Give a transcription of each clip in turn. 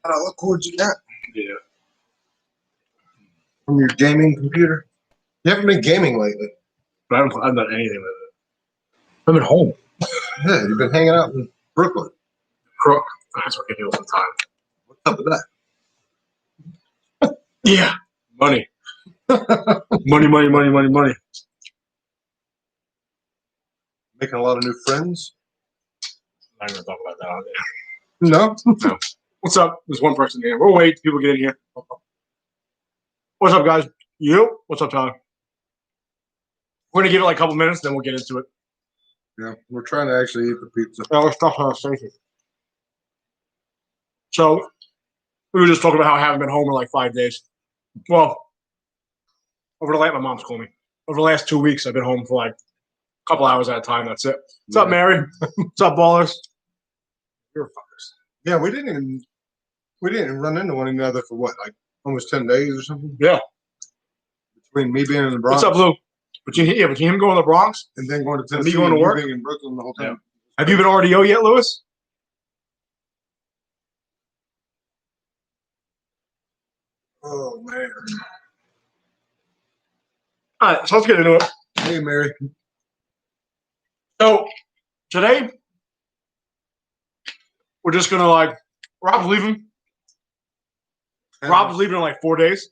What cords you got? Yeah. From your gaming computer? You haven't been gaming lately. But I haven't done anything with it. I'm at home. Yeah, you've been hanging out in Brooklyn. Crook. That's what I can do some time. What's up with that? Yeah. Money. money. Making a lot of new friends? I'm not going to talk about that on there. No? No. What's up? There's one person here. We'll wait till people get in here. What's up, guys? You? What's up, Tyler? We're going to give it like a couple minutes, then we'll get into it. Yeah, we're trying to actually eat the pizza. Yeah, let's talk about safety. So, we were just talking about how I haven't been home in like 5 days. Well, over the last, my mom's called me. Over the last 2 weeks, I've been home for like a couple hours at a time. That's it. What's up, Mary? What's up, ballers? You're fuckers. Yeah, we didn't even run into one another for what, like almost 10 days or something? Yeah. Between me being in the Bronx. What's up, Lou? Between him going to the Bronx and then going to Tennessee, and me going to work, being in Brooklyn the whole time. Yeah. Have you been RDO yet, Lewis? Oh man! All right, so let's get into it. Hey, Mary. So today we're just gonna Rob's leaving. Rob's leaving in like 4 days.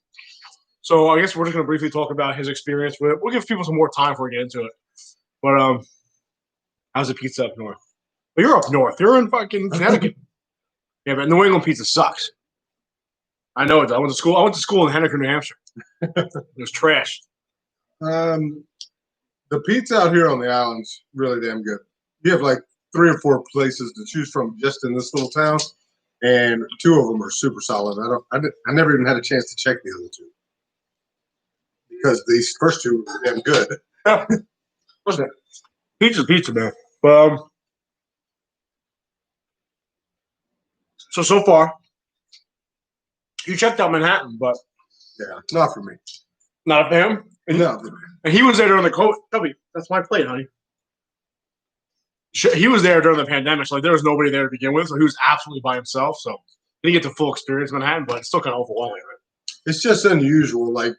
So I guess we're just gonna briefly talk about his experience with it. We'll give people some more time before we get into it. But how's the pizza up north? But you're up north. You're in fucking Connecticut. Yeah, but New England pizza sucks. I know it. I went to school in Henniker, New Hampshire. It was trash. The pizza out here on the island's really damn good. You have like 3 or 4 places to choose from just in this little town, and 2 of them are super solid. I never even had a chance to check the other 2 because these first 2 were damn good. Yeah. Listen, pizza's pizza, man. So far, you checked out Manhattan, but yeah, not for me. Not for him? No. And he was there during the COVID. Toby, that's my plate, honey. He was there during the pandemic, so there was nobody there to begin with, so he was absolutely by himself. So he didn't get the full experience of Manhattan, but it's still kind of overwhelming. Right? It's just unusual. Like,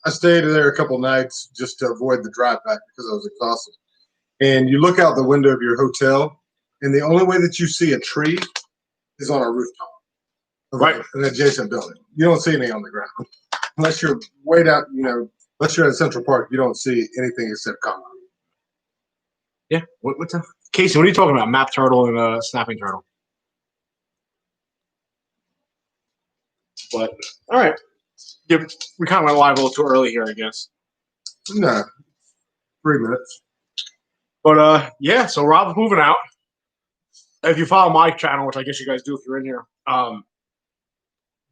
I stayed there a couple nights just to avoid the drive back because I was exhausted. And you look out the window of your hotel, and the only way that you see a tree is on a rooftop. Right. An adjacent building. You don't see any on the ground. Unless you're way down, unless you're at Central Park, you don't see anything except concrete. Yeah. What's that? Casey, what are you talking about? Map turtle and snapping turtle. But, all right. Yeah, we kind of went live a little too early here, I guess. No. 3 minutes. But, yeah, so Rob's moving out. If you follow my channel, which I guess you guys do if you're in here,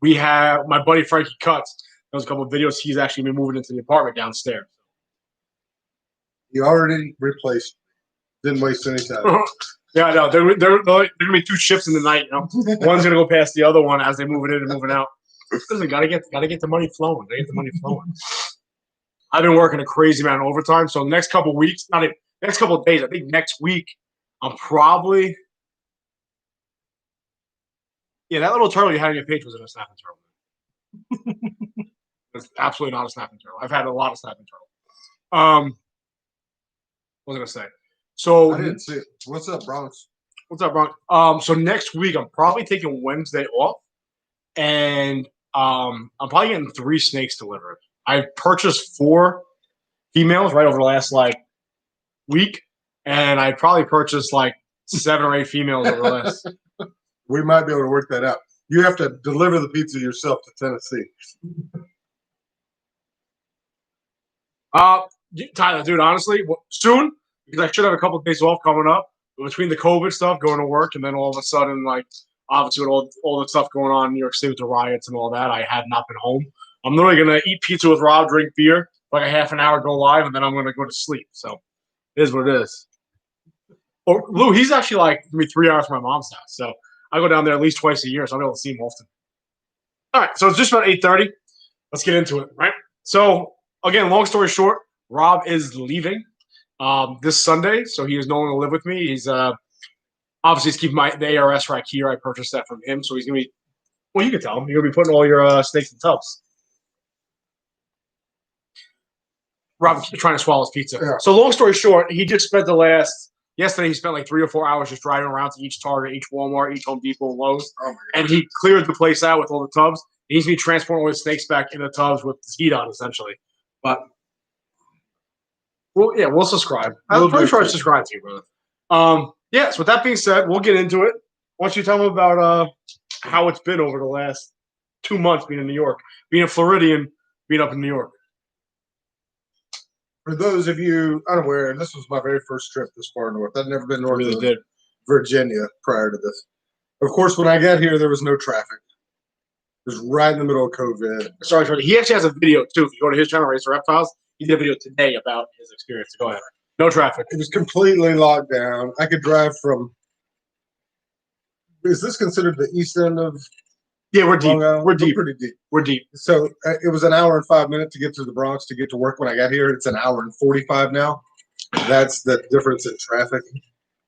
we have my buddy Frankie Cuts. There's a couple of videos. He's actually been moving into the apartment downstairs. You already replaced. Didn't waste any time. Yeah, I know. There are going to be 2 shifts in the night. One's going to go past the other one as they move it in and moving out. Listen, gotta get the money flowing. Gotta get the money flowing. I've been working a crazy amount of overtime. So next couple of weeks, next couple of days, I think next week, I'm probably. Yeah, that little turtle you had on your page wasn't a snapping turtle. It's absolutely not a snapping turtle. I've had a lot of snapping turtle. What was I gonna say? So I didn't see it. What's up, Bronx? What's up, Bronx? So next week I'm probably taking Wednesday off, and I'm probably getting 3 snakes delivered. I purchased 4 females right over the last week, and I probably purchased 7 or 8 females over the last. We might be able to work that out. You have to deliver the pizza yourself to Tennessee. Tyler, dude, honestly, soon, because I should have a couple of days off coming up. But between the COVID stuff, going to work, and then all of a sudden, obviously with all the stuff going on in New York City with the riots and all that, I had not been home. I'm literally going to eat pizza with Rob, drink beer, a half an hour, go live, and then I'm going to go to sleep. So it is what it is. Or Lou, he's actually going to be 3 hours from my mom's house. So I go down there at least twice a year, so I'll be able to see him often. All right, so it's just about 8:30. Let's get into it, right? So, again, long story short, Rob is leaving this Sunday, so he is no longer live with me. He's obviously keeping the ASFs RaCR. I purchased that from him, so he's going to be Well, you can tell him. You're gonna be putting all your snakes in tubs. Rob's trying to swallow his pizza. Yeah. So long story short, he just spent yesterday he spent like 3 or 4 hours just driving around to each Target, each Walmart, each Home Depot, and Lowe's. Oh my And he cleared the place out with all the tubs. He's going to be transporting all his snakes back in the tubs with his heat on, essentially. But, well, yeah, we'll subscribe. I'm pretty sure I subscribe to you, brother. Yeah, so with that being said, we'll get into it. Why don't you tell me about how it's been over the last 2 months being in New York, being a Floridian, being up in New York? For those of you unaware, this was my very first trip this far north. I'd never been north of Virginia prior to this. Of course, when I got here, there was no traffic. It was right in the middle of COVID. Sorry. He actually has a video, too. If you go to his channel, RaCR Reptiles, he did a video today about his experience. Go ahead. No traffic. It was completely locked down. I could drive from... Is this considered the east end of... Yeah, we're deep. We're pretty deep. We're deep. So it was an hour and 5 minutes to get to the Bronx to get to work when I got here. It's an hour and 45 now. That's the difference in traffic.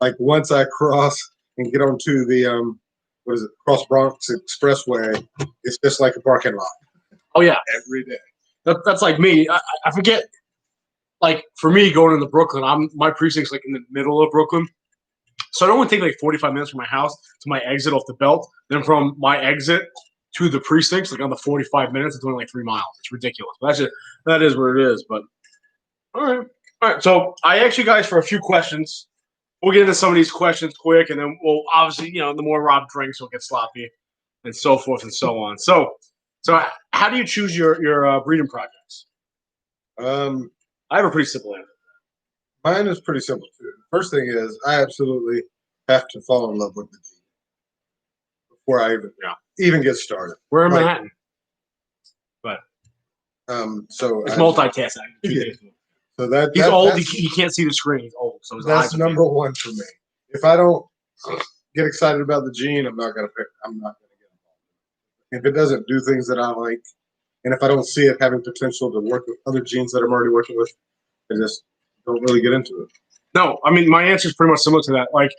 Like once I cross and get onto the Cross Bronx Expressway, it's just like a parking lot. Oh yeah, every day. That's like me. I forget. Like for me, going into Brooklyn, my precinct's like in the middle of Brooklyn, so it only take like 45 minutes from my house to my exit off the belt. Then from my exit to the precincts, like on the 45 minutes, it's only like 3 miles. It's ridiculous. But that is what it is. But all right. So I asked you guys for a few questions. We'll get into some of these questions quick, and then we'll obviously, the more Rob drinks, he'll get sloppy, and so forth and so on. So how do you choose your breeding projects? I have a pretty simple answer. Mine is pretty simple too. First thing is, I absolutely have to fall in love with the gene before I even get started. We're in Manhattan, but so it's multitasking. Yeah. So he's old. He can't see the screen. He's old, so that's number one for me. If I don't get excited about the gene, I'm not gonna get involved. If it doesn't do things that I like, and if I don't see it having potential to work with other genes that I'm already working with, I just don't really get into it. No, I mean my answer is pretty much similar to that. Like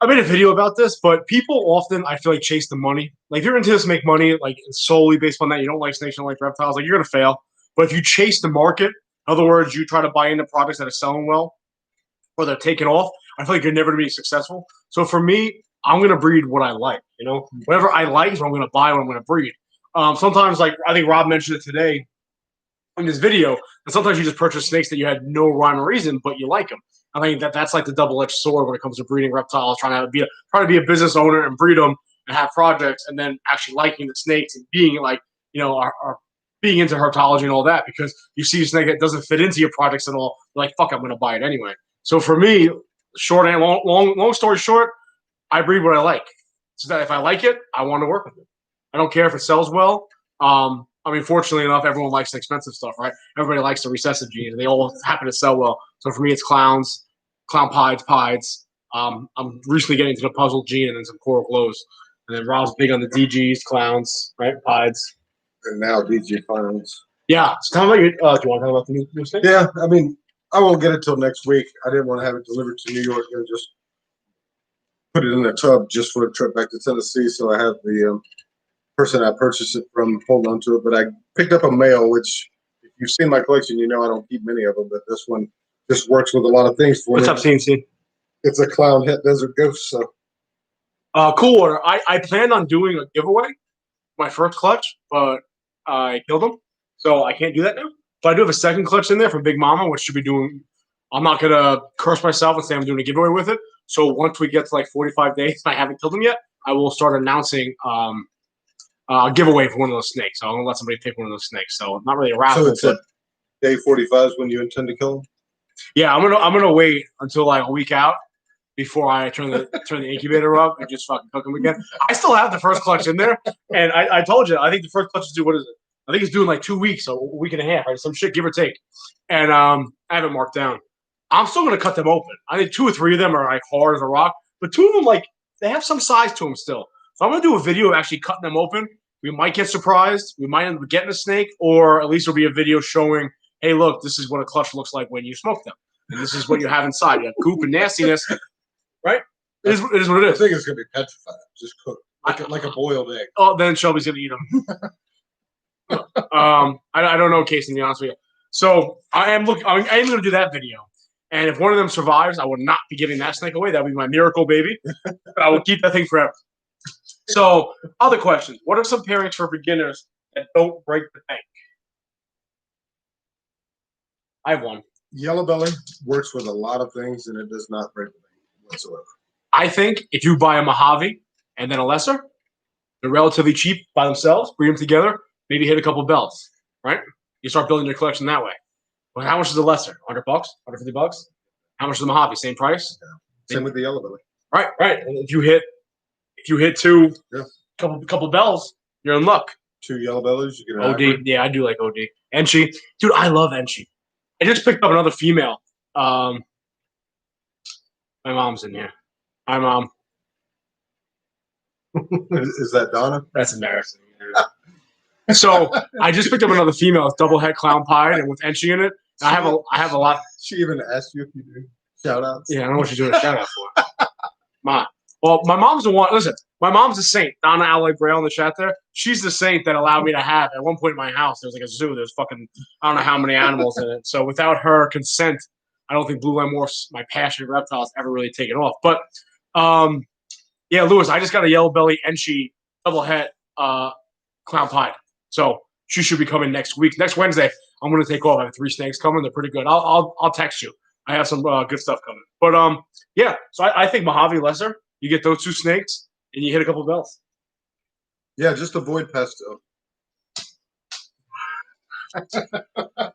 I made a video about this, but people often I feel like chase the money. Like if you're into this to make money, like solely based on that, you don't like snakes, you don't like reptiles, like you're gonna fail. But if you chase the market, in other words, you try to buy into products that are selling well or they're taking off, I feel like you're never going to be successful. So for me, I'm going to breed what I like. Whatever I like is what I'm going to buy, what I'm going to breed. Sometimes, like I think Rob mentioned it today in this video, and sometimes you just purchase snakes that you had no rhyme or reason, but you like them. I think that's like the double-edged sword when it comes to breeding reptiles, trying to be a business owner and breed them and have projects, and then actually liking the snakes and being like, are being into herpetology and all that, because you see a snake that doesn't fit into your projects at all, you're like, fuck, I'm going to buy it anyway. So for me, short and long story short, I breed what I like. So that if I like it, I want to work with it. I don't care if it sells well. I mean, fortunately enough, everyone likes the expensive stuff, right? Everybody likes the recessive genes, and they all happen to sell well. So for me, it's clowns, clown pieds. I'm recently getting into the puzzle gene and then some coral glows. And then Rob's big on the DGs, clowns, right? Pieds. And now DG finals. Yeah. So tell me about your. Do you want to talk about the new snake? Yeah, I mean, I won't get it till next week. I didn't want to have it delivered to New York and just put it in a tub just for a trip back to Tennessee. So I have the person I purchased it from hold on to it. But I picked up a male, which if you've seen my collection, I don't keep many of them. But this one just works with a lot of things for What's me. up, CNC? It's a clown het desert ghost. So cool order. I planned on doing a giveaway, my first clutch, but I killed him, so I can't do that now. But I do have a second clutch in there from Big Mama, which should be doing. I'm not gonna curse myself and say I'm doing a giveaway with it. So once we get to like 45 days and I haven't killed him yet, I will start announcing a giveaway for one of those snakes. So I'm gonna let somebody pick one of those snakes. So not really a raffle. So it's at day 45 is when you intend to kill him? Yeah, I'm gonna wait until like a week out before I turn the incubator up and just fucking cook them again. I still have the first clutch in there, and I told you I think the first clutch is due. What is it? I think it's due in like 2 weeks, so a week and a half, right? Some shit, give or take. And I have it marked down. I'm still gonna cut them open. I think 2 or 3 of them are like hard as a rock, but 2 of them like they have some size to them still. So I'm gonna do a video of actually cutting them open. We might get surprised. We might end up getting a snake, or at least it'll be a video showing, hey, look, this is what a clutch looks like when you smoke them, and this is what you have inside. You have goop and nastiness. Right? It is what it is. I think it's going to be petrified. Just cooked. like a boiled egg. Oh, then Shelby's gonna eat them. I don't know, Casey, to be honest with you. So I am gonna do that video. And if one of them survives, I will not be giving that snake away. That will be my miracle baby. I will keep that thing forever. So, other questions. What are some pairings for beginners that don't break the bank? I have one. Yellow belly works with a lot of things, and it does not break the bank whatsoever. I think if you buy a Mojave and then a lesser, they're relatively cheap by themselves. Bring them together, maybe hit a couple bells, right? You start building your collection that way. Well, how much is the lesser? $100, $150? How much is the Mojave? Same price. Same with the yellow belly. Right. And if you hit two, couple bells, you're in luck. 2 yellow bellies, you get an OD. hybrid. Yeah, I do like OD. Enchi, dude, I love Enchi. I just picked up another female. My mom's in here. Hi, Mom. Is that Donna? That's embarrassing. So I just picked up another female, double head clown pied, and with Enchi in it. I have a lot. She even asked you if you do shout outs. Yeah, I don't know what she's doing a shout out for. Well, my mom's the one. Listen, my mom's a saint. Donna Alloy Braille in the chat there. She's the saint that allowed me to have. At one point in my house, there was like a zoo. There's fucking I don't know how many animals in it. So without her consent, I don't think Blue Line Morphs, my passion of reptiles, ever really taken off. But yeah, Lewis, I just got a yellow belly Enchi double head clown pied. So she should be coming next week. Next Wednesday, I'm going to take off. I have 3 snakes coming. They're pretty good. I'll text you. I have some good stuff coming. But yeah. So I think Mojave lesser. You get those 2 snakes and you hit a couple of bells. Yeah, just avoid pastel. All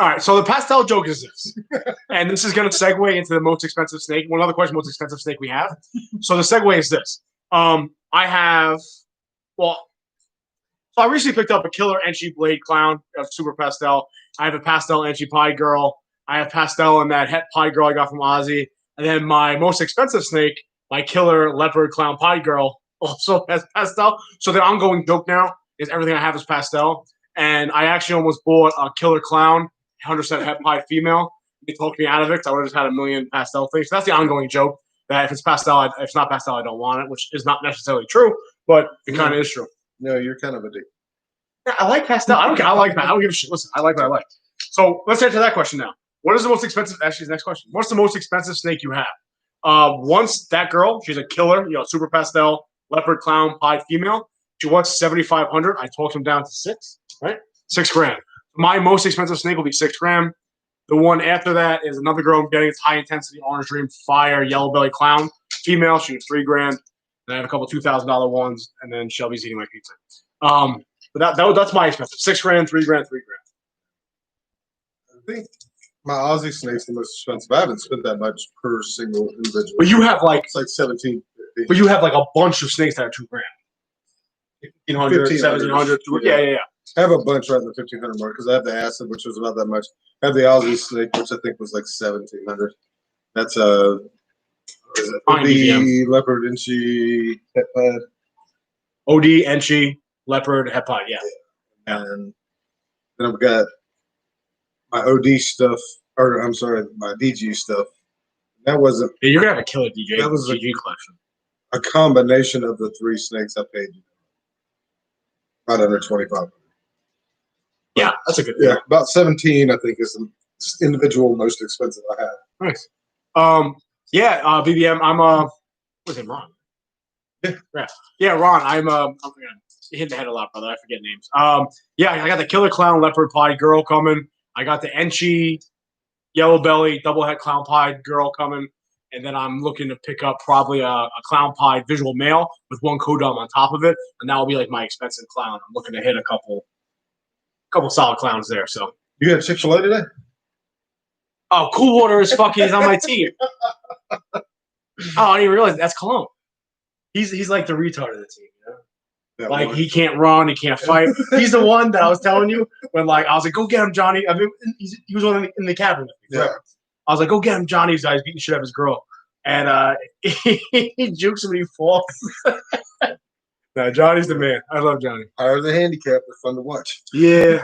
right. So the pastel joke is this, and this is going to segue into the most expensive snake. One other question: most expensive snake we have. So the segue is this. So I recently picked up a killer Enchi blade clown of super pastel. I have a pastel Enchi pie girl. I have pastel in that het pie girl I got from Ozzy. And then my most expensive snake, my killer leopard clown pie girl, also has pastel. So the ongoing joke now is everything I have is pastel. And I actually almost bought a killer clown, 100% het pie female. They talked me out of it because I would have just had a million pastel things. So that's the ongoing joke, that if it's pastel, if it's not pastel, I don't want it, which is not necessarily true, but it kind of is true. No, you're kind of a dick. Yeah, I like pastel. I don't care. I like that. I don't give a shit. Listen, I like what I like. So let's answer that question now. What is the most expensive? Actually, the next question. What's the most expensive snake you have? Once that girl, she's a killer, super pastel, leopard clown pied female. She wants 7,500. I talked him down to 6, right? 6 grand. My most expensive snake will be 6 grand. The one after that is another girl I'm getting. It's high intensity orange dream fire yellow belly clown female. She was 3 grand. And I have a couple $2,000 ones, and then Shelby's eating my pizza. But that's my expensive. 6 grand, 3 grand, 3 grand. I think my Aussie snake's the most expensive. I haven't spent that much per single individual. But you have it's like 17. But you have like a bunch of snakes that are 2 grand. 1,500, 1,700. Yeah. I have a bunch right in the 1,500 mark because I have the acid, which was about that much. I have the Aussie snake, which I think was like 1,700. That's the leopard Enchi het pad. OD Enchi leopard het pad. Yeah. And then I've got my OD stuff, or I'm sorry, my DG stuff. That wasn't. Yeah, you're gonna have a killer DJ. That was DG collection. A combination of the 3 snakes I paid. Right under 25. Yeah, that's a good. Yeah, about 17. I think is the individual most expensive I have. Nice. BBM. I'm what's his name? Ron. Yeah, Ron. I'm gonna hit the head a lot, brother. I forget names. Yeah, I got the killer clown leopard pied girl coming. I got the Enchi yellow belly double head clown pied girl coming, and then I'm looking to pick up probably a clown pied visual male with 1 codom on top of it, and that will be like my expensive clown. I'm looking to hit a couple solid clowns there. So you had Chick-fil-A today? Oh, Cool Water is fucking. He's on my team. Oh, I didn't even realize that's Cologne. He's like the retard of the team, you know? Like, he can't run, he can't fight. He's the one that I was telling you when, like, I was like, go get him, Johnny. I mean, he was one in the cabin. Yeah. I was like, go get him, Johnny. He's beating shit out of his girl. And he jukes him and he falls. No, Johnny's the man. I love Johnny. Hire the handicap. They're fun to watch. Yeah.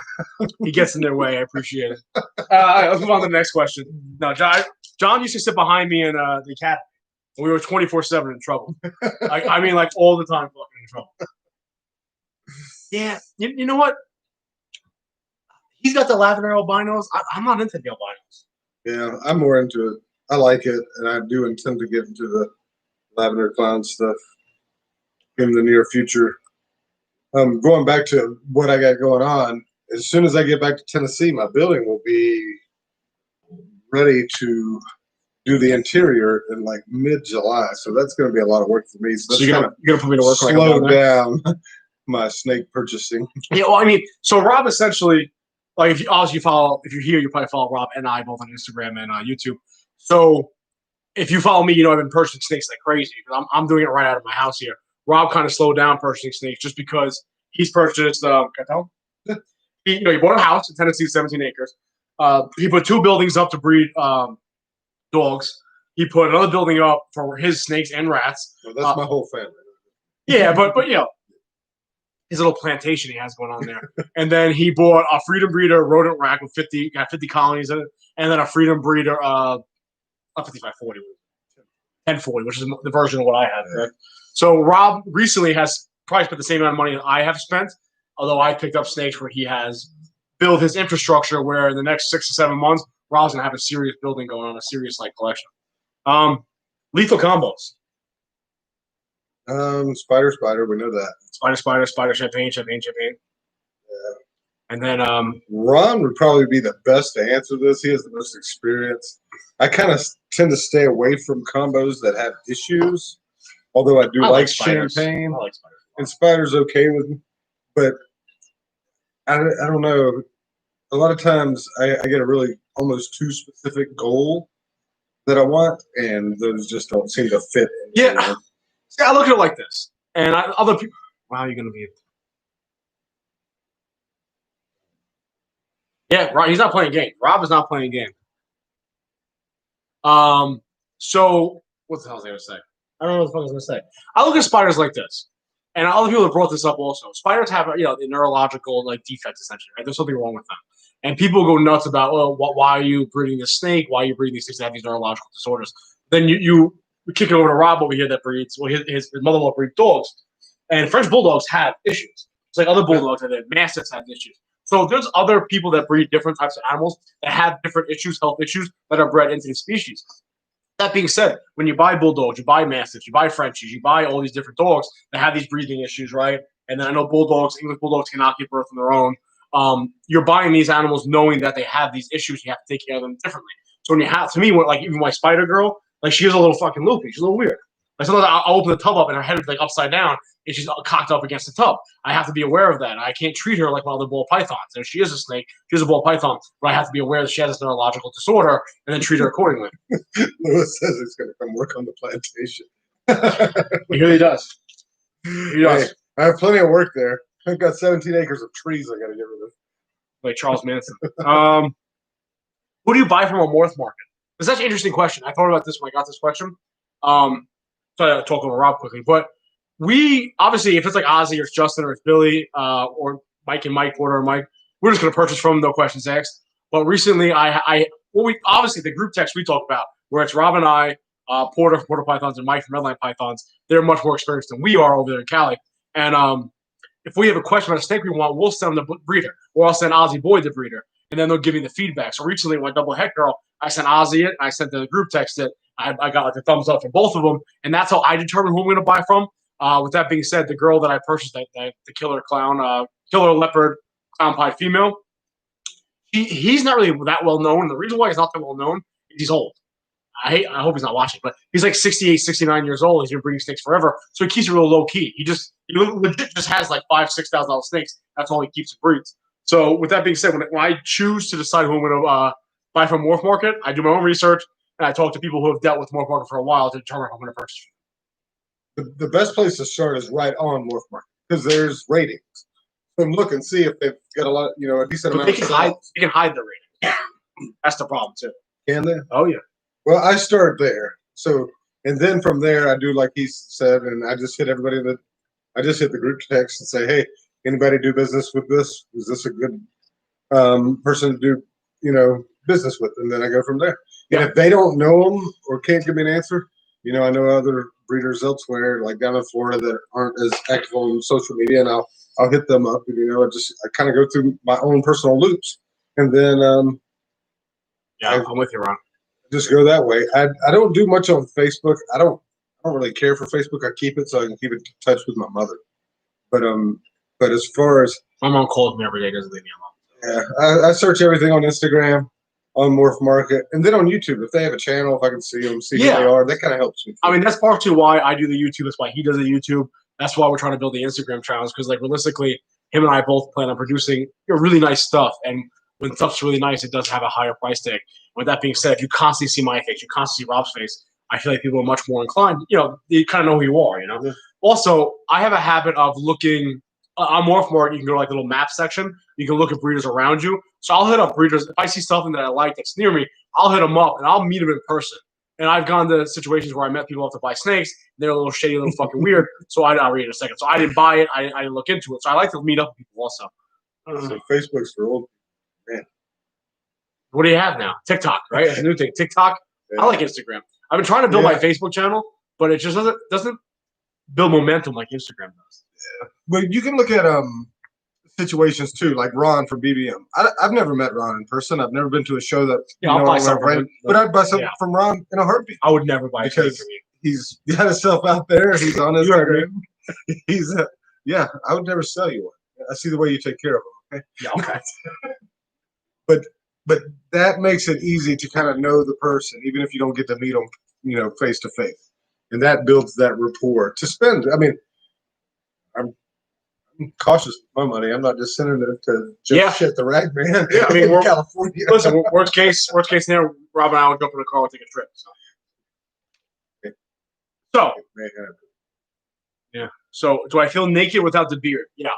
He gets in their way. I appreciate it. All right, let's move on to the next question. No, John used to sit behind me in the academy. We were 24/7 in trouble. I mean, like all the time, fucking in trouble. Yeah, you know what? He's got the lavender albinos. I'm not into the albinos. Yeah, I'm more into it. I like it, and I do intend to get into the lavender clown stuff in the near future. Going back to what I got going on, as soon as I get back to Tennessee, my building will be ready to do the interior in like mid-July. So that's going to be a lot of work for me. So you're gonna put me to work. Slow down my snake purchasing. Yeah, well, I mean, so Rob essentially, like, if you follow, if you're here, you probably follow Rob and I both on Instagram and YouTube. So if you follow me, you know I've been purchasing snakes like crazy because I'm doing it right out of my house here. Rob kind of slowed down purchasing snakes just because he's purchased. Can I tell him? He bought a house in Tennessee, 17 acres. He put 2 buildings up to breed dogs. He put another building up for his snakes and rats. Well, that's my whole family. Yeah, but his little plantation he has going on there. And then he bought a Freedom Breeder rodent rack with 50 colonies in it, and then a Freedom Breeder 5540, 1040, which is the version of what I have. Right? So Rob recently has probably spent the same amount of money that I have spent, although I picked up snakes where he has built his infrastructure where in the next 6 to 7 months, Rob's going to have a serious building going on, a serious like collection. Lethal combos. Spider, we know that. Spider, champagne. Yeah. And then Ron would probably be the best to answer this. He has the most experience. I kind of tend to stay away from combos that have issues, although I do like champagne. I like spiders. And spider's okay with me, but I don't know. A lot of times I get a really almost too specific goal that I want, and those just don't seem to fit. Yeah. See, I look at it like this, and other people. Wow, you're gonna be. Yeah, right. He's not playing games. Rob is not playing games. So what the hell was I gonna say? I don't know what the fuck I was gonna say. I look at spiders like this, and other people have brought this up also. Spiders have the neurological like defects essentially, right? There's something wrong with them, and people go nuts about, well, why are you breeding this snake? Why are you breeding these things that have these neurological disorders? Then we kick it over to Rob over here that breeds. Well, his mother-in-law breeds dogs, and French bulldogs have issues. It's like other bulldogs have mastiffs have issues. So there's other people that breed different types of animals that have different issues, health issues that are bred into the species. That being said, when you buy bulldogs, you buy mastiffs, you buy Frenchies, you buy all these different dogs that have these breathing issues, right? And then I know English bulldogs cannot give birth on their own. You're buying these animals knowing that they have these issues. You have to take care of them differently. So when you have, to me, like even my spider girl, like she is a little fucking loopy. She's a little weird. Like sometimes I'll open the tub up and her head is like upside down and she's cocked up against the tub. I have to be aware of that. I can't treat her like my other ball pythons. And if she is a snake, she's a ball python, but I have to be aware that she has this neurological disorder and then treat her accordingly. Lewis says he's going to come work on the plantation. He really does. He does. Hey, I have plenty of work there. I've got 17 acres of trees I got to get rid of. Like Charles Manson. Who do you buy from a morph market? It's such an interesting question. I thought about this when I got this question. So I talk over Rob quickly, but we obviously, if it's like Ozzy or it's Justin or it's Billy or Mike and Mike, Porter and Mike, we're just going to purchase from them, no questions asked. But recently, we obviously the group text we talk about, where it's Rob and I, Porter from Porter Pythons and Mike from Redline Pythons, they're much more experienced than we are over there in Cali. And if we have a question about a snake we want, we'll send them the breeder, or I'll send Ozzy Boyd the breeder, and then they'll give me the feedback. So recently, when I double head girl, I sent Ozzy it, I sent the group text it. I got like a thumbs up from both of them, and that's how I determine who I'm going to buy from. With that being said, the girl that I purchased, the killer leopard clown pied female, he's not really that well known. The reason why he's not that well known is he's old. I hope he's not watching, but he's like 68, 69 years old. He's been breeding snakes forever, so he keeps it real low key. He legit just has like $5,000-$6,000 snakes. That's all he keeps and breeds. So with that being said, when I choose to decide who I'm going to buy from Morph Market, I do my own research. And I talk to people who have dealt with Morph Market for a while to determine if I'm going to purchase. The best place to start is right on Morph Market because there's ratings. So look and see if they've got a decent amount. They can hide the rating. That's the problem too. Can they? Oh yeah. Well, I start there. So and then from there, I do like he said, and I just hit everybody I just hit the group text and say, hey, anybody do business with this? Is this a good person to do business with? And then I go from there. Yeah. And if they don't know them or can't give me an answer, you know, I know other breeders elsewhere, like down in Florida, that aren't as active on social media, and I'll hit them up, and you know, I kind of go through my own personal loops, and then I'm with you, Ron. just go that way. I don't do much on Facebook. I don't really care for Facebook. I keep it so I can keep in touch with my mother. But as far as my mom calls me every day, doesn't leave me alone. Yeah, I search everything on Instagram, on Morph Market, and then on YouTube. If they have a channel, if I can see them, see who they are, that kind of helps me. I mean, that's part too why I do the YouTube. That's why he does the YouTube. That's why we're trying to build the Instagram channels, because like realistically, him and I both plan on producing really nice stuff. And when stuff's really nice, it does have a higher price tag. With that being said, if you constantly see my face, you constantly see Rob's face, I feel like people are much more inclined. You know, you kind of know who you are. You know. Yeah. Also, I have a habit of looking on Morph Market. You can go to like the little map section. You can look at breeders around you. So I'll hit up breeders if I see something that I like that's near me. I'll hit them up and I'll meet them in person. And I've gone to situations where I met people up to buy snakes. They're a little shady, a little fucking weird. So I'll read in a second. So I didn't buy it. I didn't look into it. So I like to meet up with people also. So Facebook's for old man. What do you have now? TikTok, right? That's a new thing. TikTok. Yeah. I like Instagram. I've been trying to build my Facebook channel, but it just doesn't build momentum like Instagram does. Yeah. But you can look at situations too, like Ron from BBM. I've never met Ron in person. I've never been to a show that I'll buy something, but I'd buy something from Ron in a heartbeat. I would never buy because he's got himself out there. He's on his he's I would never sell you one. I see the way you take care of him. Okay. Yeah, okay. But that makes it easy to kind of know the person, even if you don't get to meet them, you know, face to face, and that builds that rapport. To spend, I mean, I'm cautious with my money. I'm not just sending it to just shit the rag man. Yeah, I mean, we're California. Listen, worst case scenario, Rob and I would jump in the car and take a trip. So, yeah. So, do I feel naked without the beard? Yeah.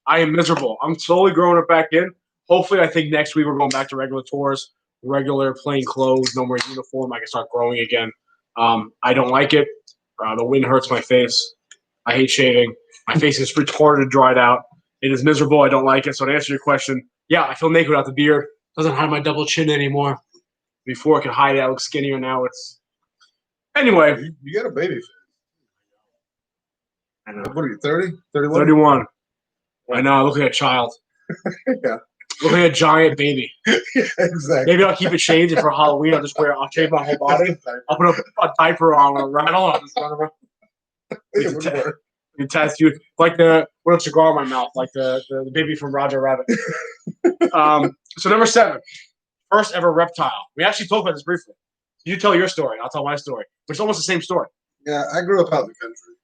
I am miserable. I'm slowly growing it back in. Hopefully, I think next week we're going back to regular tours, regular plain clothes, no more uniform. I can start growing again. I don't like it. The wind hurts my face. I hate shaving. My face is retarded, dried out. It is miserable. I don't like it. So to answer your question, yeah, I feel naked without the beard. Doesn't hide my double chin anymore. Before it could hide it, I look skinnier. Now it's anyway. You got a baby face. I know. What are you, 30? 31? 31. I know. I look like a child. Yeah. Look like a giant baby. Yeah, exactly. Maybe I'll keep it changed for Halloween. I'll shave my whole body. I'll put a diaper on a rattle. I'll just run around. You tattooed like with a cigar in my mouth, like the baby from RaCR Reptiles. So number 7, first ever reptile. We actually talked about this briefly. You tell your story, I'll tell my story, but it's almost the same story. Yeah, I grew up out in the country.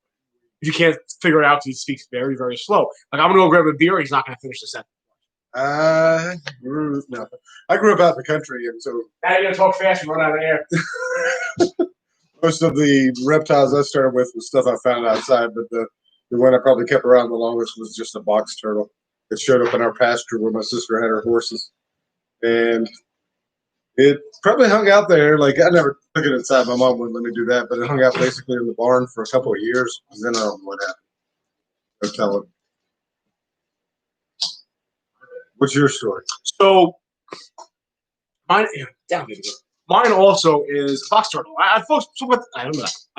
You can't figure it out because he speaks very, very slow. Like I'm gonna go grab a beer, he's not gonna finish the sentence. I grew up out in the country, and so now you're gonna talk fast and run out of air. Most of the reptiles I started with was stuff I found outside, but the one I probably kept around the longest was just a box turtle. It showed up in our pasture where my sister had her horses, and it probably hung out there. Like I never took it inside. My mom wouldn't let me do that, but it hung out basically in the barn for a couple of years, and then I don't know what happened. Go tell it. What's your story? So, mine also is box turtle. I've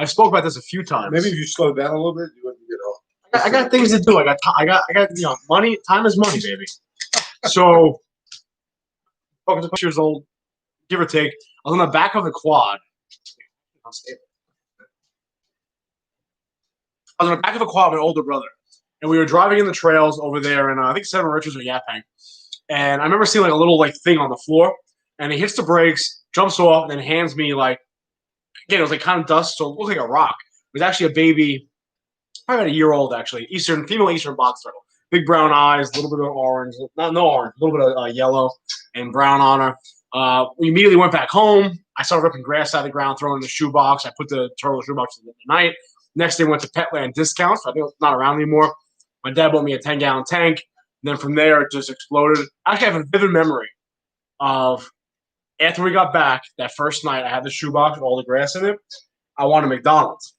spoke about this a few times. Maybe if you slow down a little bit, you wouldn't get off. I got things to do. I got money. Time is money, baby. So, fucking 6 years old, give or take. I was on the back of the quad. I was on the back of the quad with my older brother, and we were driving in the trails over there, and I think Seven Richards or Yaphank. And I remember seeing like a little like thing on the floor, and he hits the brakes, jumps off, and then hands me like, again, it was like kind of dust, so it looked like a rock. It was actually a baby, probably about a year old actually, female Eastern box turtle, big brown eyes, a little bit of orange, no orange, a little bit of yellow and brown on her. We immediately went back home. I started ripping grass out of the ground, throwing it in the shoebox. I put the turtle in the shoebox at night. Next day, went to Petland Discounts. I think it's not around anymore. My dad bought me a 10-gallon tank. And then from there, it just exploded. Actually, I have a vivid memory of after we got back, that first night, I had the shoebox with all the grass in it. I wanted McDonald's.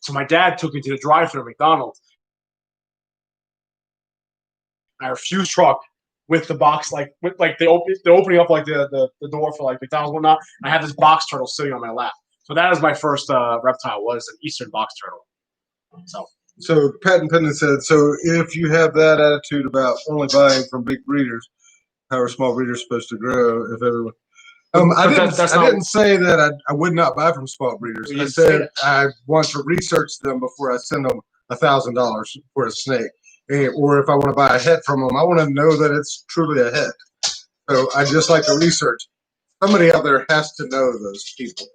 So my dad took me to the drive-thru at McDonald's. I refused truck with the box, with the opening up like the door for like McDonald's and whatnot. I had this box turtle sitting on my lap. So that is my first reptile, was an eastern box turtle. So Pat Pendant said, so if you have that attitude about only buying from big breeders, how are small breeders supposed to grow if everyone? I didn't say that I would not buy from small breeders. I said I want to research them before I send them $1,000 for a snake. Or if I want to buy a het from them, I want to know that it's truly a het. So I just like to research. Somebody out there has to know those people.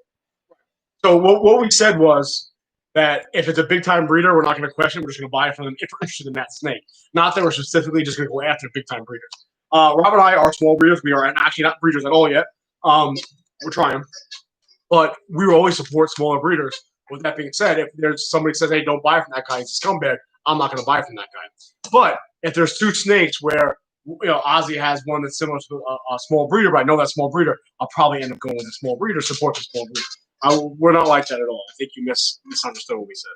So what we said was that if it's a big-time breeder, we're not going to question it. We're just going to buy it from them if we're interested in that snake. Not that we're specifically just going to go after big-time breeders. Rob and I are small breeders. We are actually not breeders at all yet. We're trying. But we will always support smaller breeders. With that being said, if there's somebody says, hey, don't buy from that guy, he's a scumbag, I'm not going to buy from that guy. But if there's two snakes where Ozzy has one that's similar to a small breeder, but I know that small breeder, I'll probably end up going with a small breeder, support the small breeder. We're not like that at all. I think you misunderstood what we said.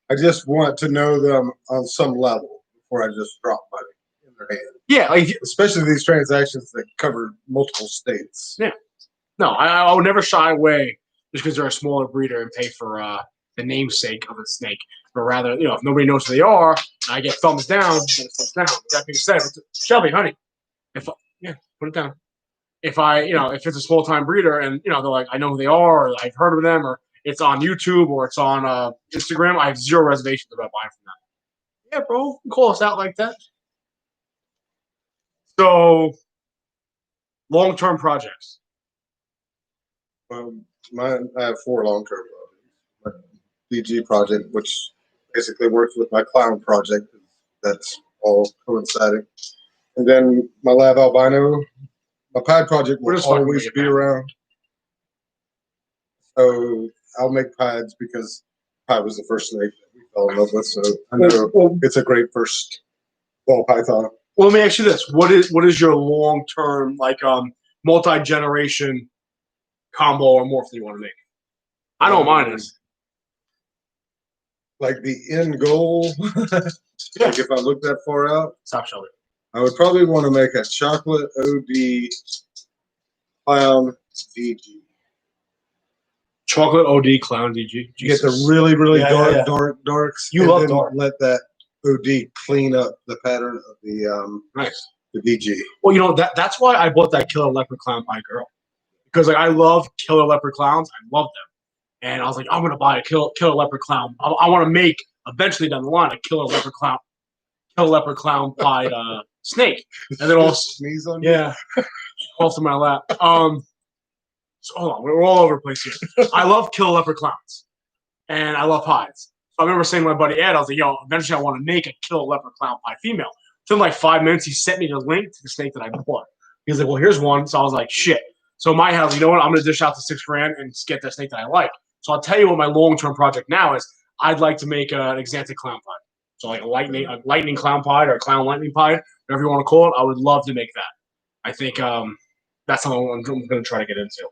I just want to know them on some level before I just drop money in their hand. Yeah, like, especially these transactions that cover multiple states. Yeah. No, I would never shy away just because they're a smaller breeder and pay for the namesake of a snake. But rather, if nobody knows who they are, and I get thumbs down, then it's thumbs down. With that being said, Shelby, honey, put it down. If if it's a small time breeder and they're like, I know who they are, or I've heard of them, or it's on YouTube or it's on Instagram, I have zero reservations about buying from them. Yeah, bro, call us out like that. So, long-term projects. I have 4 long-term projects. My DG project, which basically works with my clown project, that's all coinciding. And then my lab albino, my pied project will always be around. So I'll make pieds because pied was the first snake that we fell in love with. So I know it's a great first ball python. Well, let me ask you this: what is your long-term, multi-generation combo or morph that you want to make? I know mine is. Like the end goal, like if I look that far out, stop showing. I would probably want to make a chocolate OD clown DG. Chocolate OD clown DG. You get the really, really darks. You love dark. Let that OD clean up the pattern of the the DG. Well, that's why I bought that killer leopard clown pie girl, because I love killer leopard clowns. I love them. And I was like, I'm going to buy a killer leopard clown. I want to make, eventually down the line, a killer leopard clown pied snake. And then all sneeze on you? Yeah. Off to my lap. So hold on. We're all over the place here. I love killer leopard clowns. And I love pies. So I remember saying to my buddy Ed, I was like, yo, eventually I want to make a killer leopard clown pie female. Within like 5 minutes, he sent me the link to the snake that I bought. He was like, well, here's one. So I was like, shit. So my house, you know what? I'm going to dish out the $6,000 and get that snake that I like. So I'll tell you what my long-term project now is. I'd like to make an exantic clown pie. So like a lightning clown pie or a clown lightning pie, whatever you want to call it. I would love to make that. I think that's something I'm going to try to get into.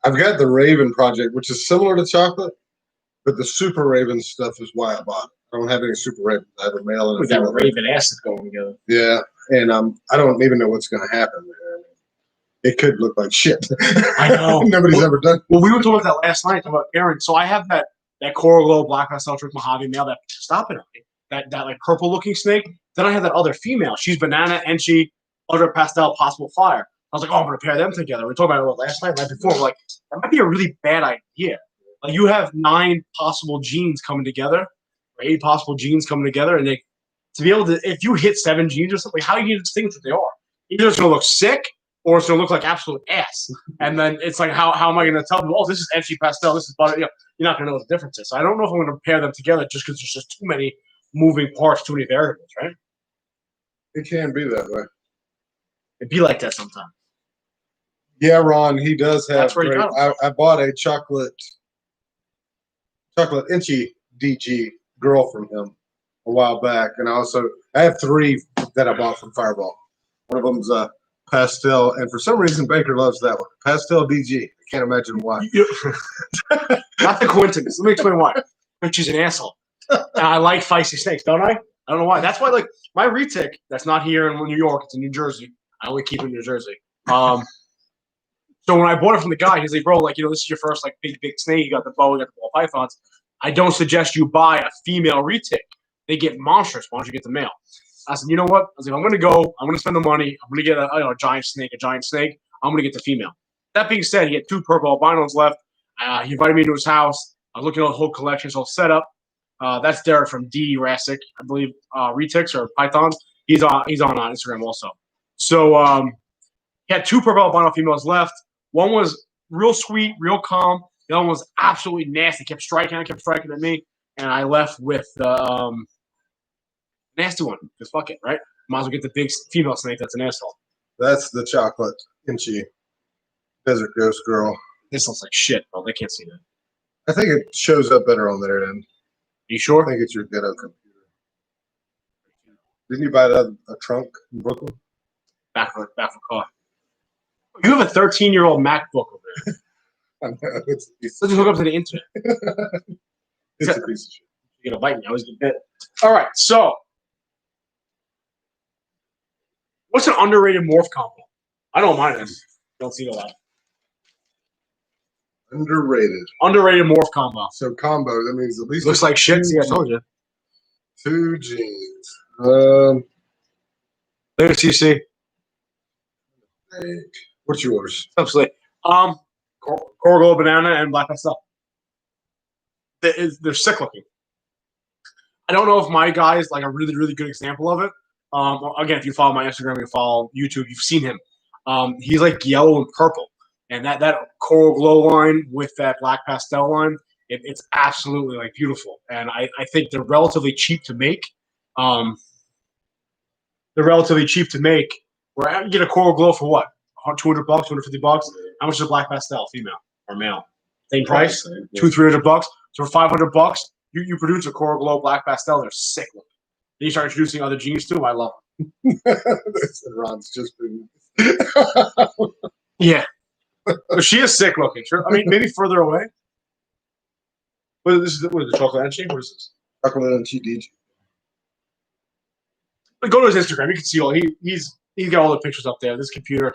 I've got the Raven project, which is similar to chocolate, but the Super Raven stuff is why I bought it. I don't have any Super Ravens. I have a male and a female. That Raven acid going together. Yeah, and I don't even know what's going to happen there. It could look like shit. I know. Nobody's ever done. Well, we were talking about that last night, about Aaron. So I have that coral glow black pastel trick mahogany male, that like purple looking snake. Then I have that other female. She's banana and she other pastel possible fire. I was like, oh, I'm gonna pair them together. We were talking about it last night, night before. We're like, that might be a really bad idea. Like you have 9 possible genes coming together, or 8 possible genes coming together, and to be able to, if you hit 7 genes or something, how do you distinguish what they are? Either it's gonna look sick, or it's going to look like absolute ass. And then it's like, how am I going to tell them, oh, this is Enchi pastel, this is butter? You're not going to know what the difference is. So I don't know if I'm going to pair them together just because there's just too many moving parts, too many variables, right? It can be that way. It'd be like that sometimes. Yeah, Ron, he does have. That's where I bought a chocolate Enchi DG girl from him a while back. And I have 3 that I bought from Fireball. One of them's pastel, and for some reason Baker loves that one. Pastel DG. I can't imagine why. Not the coincidence. Let me explain why. But she's an asshole. And I like feisty snakes, don't I? I don't know why. That's why, like, my retic that's not here in New York, it's in New Jersey. I only keep it in New Jersey. So when I bought it from the guy, he's like, bro, like, this is your first like big snake. You got the boa, you got the ball pythons. I don't suggest you buy a female retic. They get monstrous. Why don't you get the male? I said, you know what? I was like, I'm going to go. I'm going to spend the money. I'm going to get a giant snake, I'm going to get the female. That being said, he had 2 purple albinos left. He invited me to his house. I was looking at the whole collection, his whole setup. That's Derek from RaCR, I believe, retics or pythons. He's on Instagram also. So he had 2 purple albino females left. One was real sweet, real calm. The other one was absolutely nasty. Kept striking at me. And I left with the nasty one. Because fuck it, right? Might as well get the big female snake that's an asshole. That's the chocolate inchy desert ghost girl. This looks like shit, bro. They can't see that. I think it shows up better on their end. You sure? I think it's your ghetto computer. Didn't you buy a trunk in Brooklyn? Back for car. You have a 13-year-old MacBook over there. I know. It's Let's just hook up to the internet. it's a piece of shit. You're gonna bite me. I always get bit. All right, so what's an underrated morph combo? I don't mind this. Don't see it a lot. Underrated Morph combo. So combo, that means at least looks like shit. See, I told you. 2 genes. Later, TC. What's yours? Absolutely. Coral banana and black pastel. They're sick looking. I don't know if my guy is like a really, really good example of it. Again, if you follow my Instagram, you follow YouTube, you've seen him. He's like yellow and purple. And that coral glow line with that black pastel line, it's absolutely like beautiful. And I think they're relatively cheap to make. Where you get a coral glow for what? $200, $250? How much is a black pastel, female or male? Same price? $200-$300. So for $500, you produce a coral glow black pastel. They're sick looking. Then you start introducing other genes too. I love them. Ron's just been. Yeah. But she is sick looking. Sure. I mean, maybe further away. What is the chocolate and What is this? Chocolate and TDG. But go to his Instagram. You can see all he's got all the pictures up there. This computer.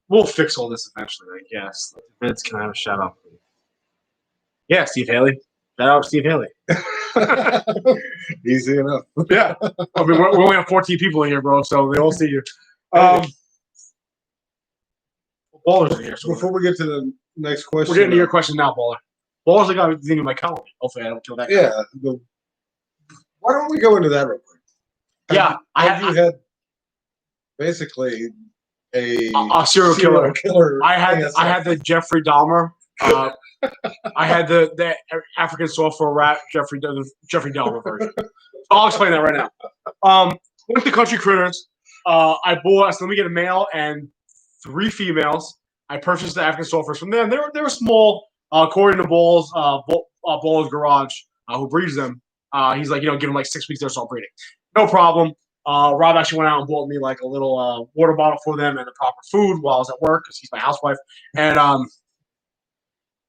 We'll fix all this eventually, I guess. Vince, can I have a shout out, please? Yeah, Steve Haley. Shout out Steve Haley. Easy enough. Yeah. I mean, we only have 14 people in here, bro, so they all see you. Baller's in here. So before we get to the next question, we're getting to your question now, Baller. Baller's the guy who's thinking my colony. Hopefully, I don't kill that guy. Yeah. Why don't we go into that real quick? Yeah, I had basically a serial killer. I had the Jeffrey Dahmer. I had the African software rat Jeffrey Dahmer version. So I'll explain that right now. Went to Country Critters. I said, let me get a male and 3 females. I purchased the African sulfurs from them. They were small. According to Ball's garage, who breeds them, he's like, give them like 6 weeks, they'll start breeding. No problem. Rob actually went out and bought me like a little water bottle for them and the proper food while I was at work because he's my housewife. And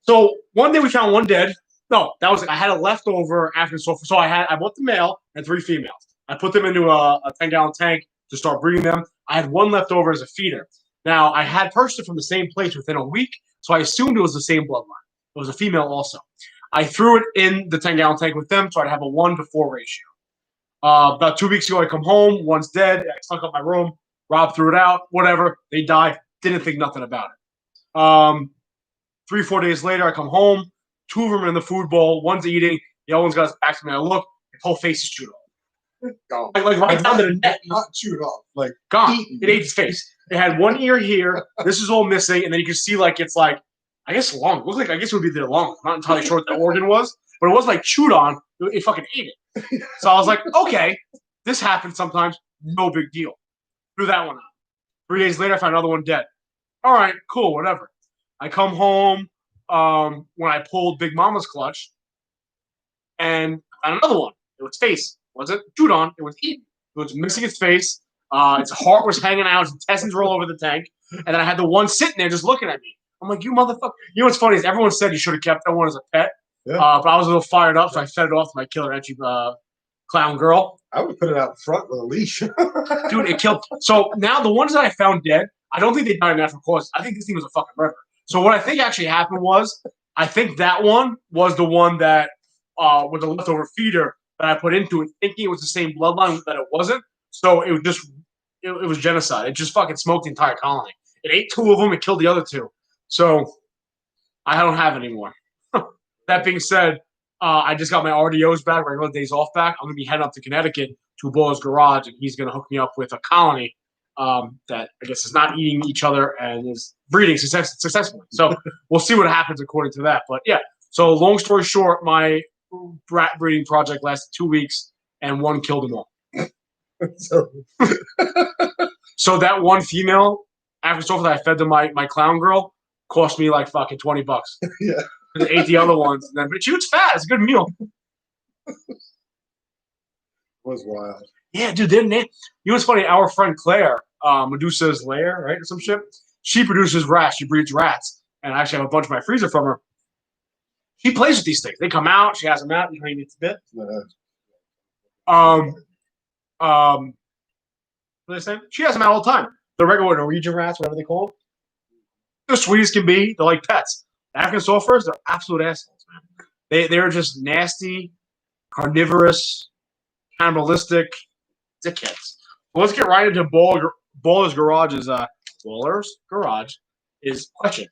so one day we found one dead. No, that was I had a leftover African sulfur. So I bought the male and 3 females. I put them into a 10-gallon tank to start breeding them. I had one left over as a feeder. Now, I had purchased it from the same place within a week, so I assumed it was the same bloodline. It was a female also. I threw it in the 10-gallon tank with them, so I'd have a 1-to-4 ratio. About 2 weeks ago, I come home. One's dead. I snuck up my room. Rob threw it out. Whatever. They died. Didn't think nothing about it. 3-4 days later, I come home. 2 of them are in the food bowl. One's eating. The other one's got his back to me. I look. His whole face is chewed off. Like right down to the neck. Not chewed off. Like gone. It ate his face. It had one ear here. This is all missing, and then you can see like it's like I guess long. It looked like I guess it would be their lung. I'm not entirely sure what the organ was, but it was like chewed on. It fucking ate it. So I was like, okay, this happens sometimes. No big deal. Threw that one out. 3 days later, I found another one dead. All right, cool, whatever. I come home when I pulled Big Mama's clutch, and I found another one. It was face. It wasn't chewed on. It was eaten. It was missing its face. Its heart was hanging out. Its intestines were all over the tank. And then I had the one sitting there just looking at me. I'm like, you motherfucker. You know what's funny is everyone said you should have kept that one as a pet. Yeah. But I was a little fired up, so I fed it off to my killer edgy clown girl. I would put it out front with a leash. Dude, it killed. So now the ones that I found dead, I don't think they died of natural causes. I think this thing was a fucking murder. So what I think actually happened was, I think that one was the one that with the leftover feeder that I put into it, thinking it was the same bloodline that it wasn't. So it was just it was genocide. It just fucking smoked the entire colony. It ate 2 of them. It killed the other 2. So I don't have any more. That being said, I just got my RDOs back, regular days off back. I'm gonna be heading up to Connecticut to Buller's garage, and he's gonna hook me up with a colony that I guess is not eating each other and is breeding successfully. So we'll see what happens according to that. But yeah, so long story short, my rat breeding project lasted 2 weeks, and one killed them all. So that one female, after so that I fed to my clown girl, cost me like fucking $20. Yeah. And ate the other ones, and then, but she was fat. It's a good meal. Was wild. Yeah, dude. You know what's funny? Our friend Claire, Medusa's lair, right, or some shit. She produces rats. She breeds rats, and I actually have a bunch of my freezer from her. She plays with these things. They come out. She has them out. You know, it's a bit. What did I say? She has them out all the time. The regular Norwegian rats, whatever they call them. They're sweet as can be. They're like pets. African sulfurs, they're absolute assholes, man. They're just nasty, carnivorous, cannibalistic dickheads. Well, let's get right into Baller's Garage's Baller's Garage is question.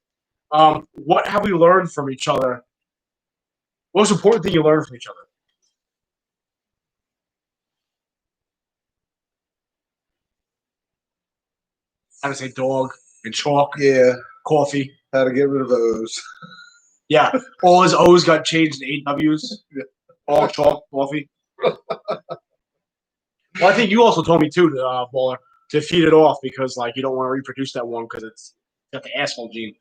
What have we learned from each other? Most important thing you learned from each other? How to say dog and chalk. Yeah. Coffee. How to get rid of those. Yeah. All his O's got changed to AW's. All chalk, coffee. Well, I think you also told me too, Baller, to feed it off because like you don't want to reproduce that one because it's got the asshole gene.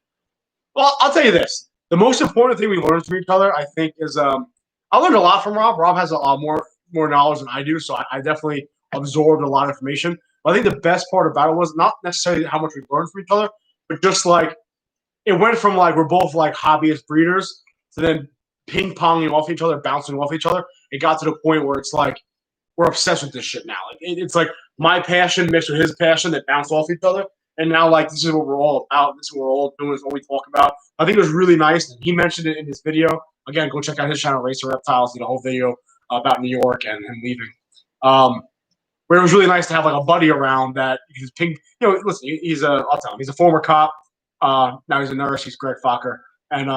Well, I'll tell you this. The most important thing we learned from each other, I think, is I learned a lot from Rob. Rob has a lot more knowledge than I do, so I definitely absorbed a lot of information. But I think the best part about it was not necessarily how much we learned from each other, but just like it went from like we're both like hobbyist breeders to then ping-ponging off each other, bouncing off each other. It got to the point where it's like we're obsessed with this shit now. Like, it's like my passion mixed with his passion that bounce off each other. And now, like, this is what we're all about. This is what we're all doing. This is what we talk about. I think it was really nice. He mentioned it in his video. Again, go check out his channel, RaCR Reptiles. He did a whole video about New York and him leaving. Where it was really nice to have, like, a buddy around that he's ping. You know, listen, I'll tell him, he's a former cop. Now he's a nurse. He's Greg Fokker. And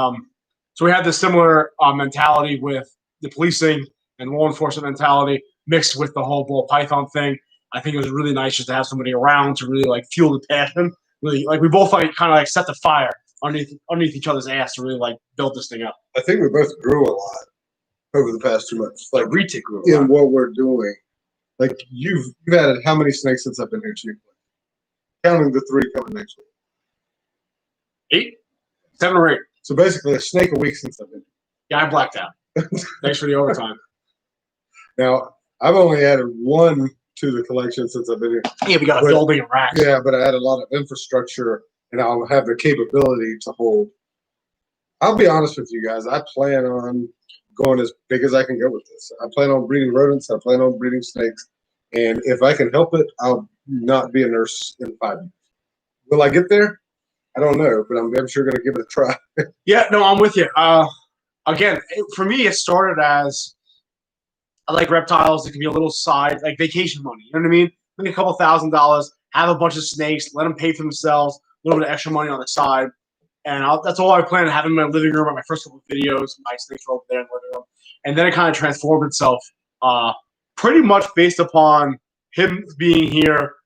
so we had this similar mentality with the policing and law enforcement mentality mixed with the whole ball python thing. I think it was really nice just to have somebody around to really like fuel the passion. Really, like we both like kind of like set the fire underneath each other's ass to really like build this thing up. I think we both grew a lot over the past 2 months. Like Retic grew in what we're doing. Like you've added how many snakes since I've been here to you? Counting the 3 coming next week. 8, 7 or 8. So basically a snake a week since I've been here. Yeah, I blacked out. Thanks for the overtime. Now I've only added 1 to the collection since I've been here. Yeah, we got a building and racks. Yeah, but I had a lot of infrastructure, and I'll have the capability to hold. I'll be honest with you guys. I plan on going as big as I can go with this. I plan on breeding rodents. I plan on breeding snakes. And if I can help it, I'll not be a nurse in 5 years. Will I get there? I don't know, but I'm sure going to give it a try. Yeah, no, I'm with you. Again, for me, it started as I like reptiles. It can be a little side, like vacation money. You know what I mean? Make a couple $1,000s, have a bunch of snakes, let them pay for themselves, a little bit of extra money on the side. And that's all I plan on having in my living room. My first couple of videos, my snakes were over there in the living room. And then it kind of transformed itself pretty much based upon him being here,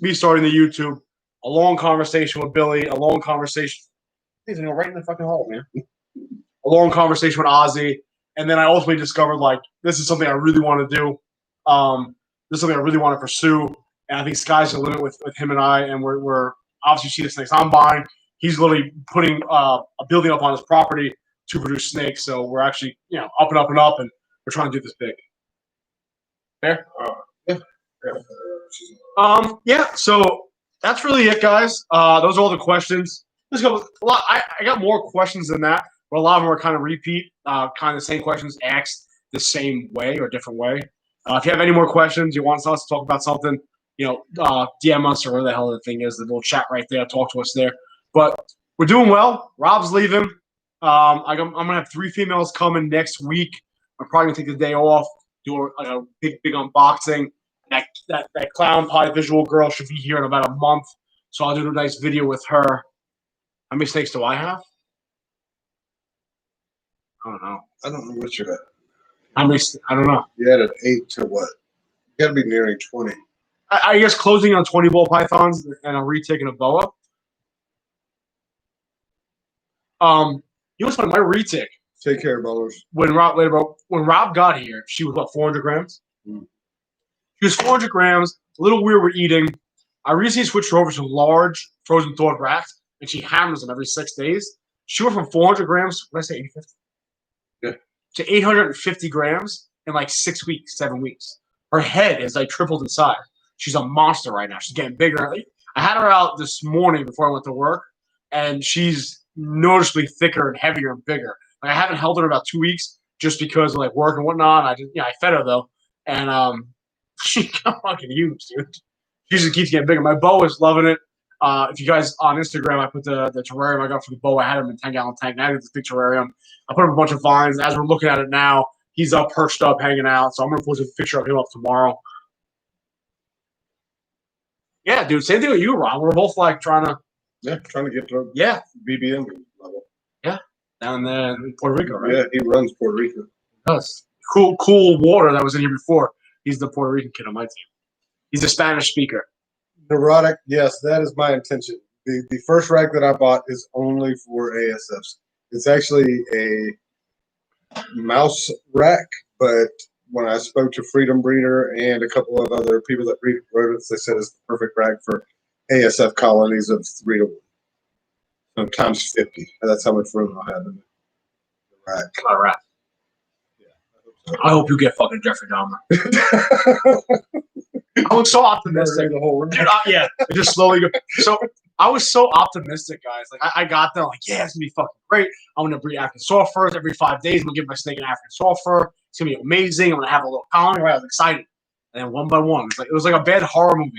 me starting the YouTube, a long conversation with Billy, a long conversation. He's right in the fucking hole, man. A long conversation with Ozzy. And then I ultimately discovered, like, this is something I really want to do. This is something I really want to pursue. And I think sky's the limit with him and I. And we're obviously see the snakes I'm buying. He's literally putting a building up on his property to produce snakes. So we're actually, up and up and up. And we're trying to do this big. Fair? Yeah. Yeah, so that's really it, guys. Those are all the questions. I got more questions than that. But a lot of them are kind of repeat, kind of the same questions asked the same way or different way. If you have any more questions, you want us to talk about something, DM us or whatever the hell the thing is, the little chat right there. Talk to us there. But We're doing well. Rob's leaving. I'm gonna have 3 females coming next week. I'm probably gonna take the day off, do a big unboxing. That clown pie visual girl should be here in about a month, so I'll do a nice video with her. How many snakes do I have? I don't know. I don't know what you're at. How many? I don't know. You had an 8 to what? You got to be nearing 20. I guess closing on 20 ball pythons and a retaking a boa. You know what's funny? My retake. Take care, ballers. When Rob got here, she was what, 400 grams? Mm. She was 400 grams. A little weird with eating. I recently switched her over to large frozen thawed racks, and she hammers them every 6 days. She went from 400 grams. What did I say? 850. Yeah. To 850 grams in like 6 weeks, 7 weeks. Her head is like tripled in size. She's a monster right now. She's getting bigger. I had her out this morning before I went to work, and she's noticeably thicker and heavier and bigger. Like, I haven't held her in about 2 weeks just because of like work and whatnot. I fed her though, and she got fucking huge, dude. She just keeps getting bigger. My boa is loving it. If you guys on Instagram, I put the terrarium I got for the boa. I had him in a 10-gallon tank. Now I got this big terrarium. I put up a bunch of vines. As we're looking at it now, he's up, perched up, hanging out. So I'm gonna post a picture of him up tomorrow. Yeah, dude. Same thing with you, Ron. We're both like trying to get to BBM level. Yeah, down there in Puerto Rico, right? Yeah, he runs Puerto Rico. He does. Cool water that was in here before. He's the Puerto Rican kid on my team. He's a Spanish speaker. Neurotic, yes, that is my intention. The first rack that I bought is only for ASFs. It's actually a mouse rack, but when I spoke to Freedom Breeder and a couple of other people that breed rodents, they said it's the perfect rack for ASF colonies of 3 to 1. So times 50. That's how much room I'll have in the rack. All right. Yeah, I hope you get fucking Jeffrey Dahmer. I was so optimistic. The whole Dude, yeah, it just slowly go. So I was so optimistic, guys. Like I got there, like, yeah, it's gonna be fucking great. I'm gonna breed African sulfurs every 5 days. I'm gonna give my snake an African sulfur. It's gonna be amazing. I'm gonna have a little colony. Right? I was excited. And then one by one, it was like a bad horror movie.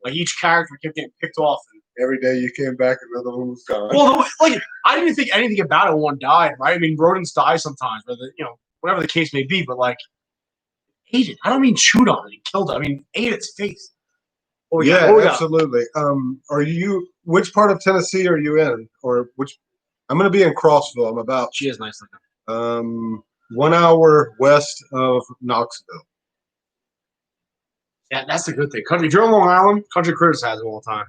Like each character kept getting picked off. And every day you came back, another one was gone. Well, like I didn't think anything about it when one died, right? I mean, rodents die sometimes, whether whatever the case may be. But like, ate it. I don't mean chewed on it. He killed it. I mean, ate its face. Oh, yeah, absolutely. Are you? Which part of Tennessee are you in, or which? I'm going to be in Crossville. I'm about. She is nice looking. 1 hour west of Knoxville. Yeah, that's a good thing. If you're on Long Island, Country Critters has it all the time.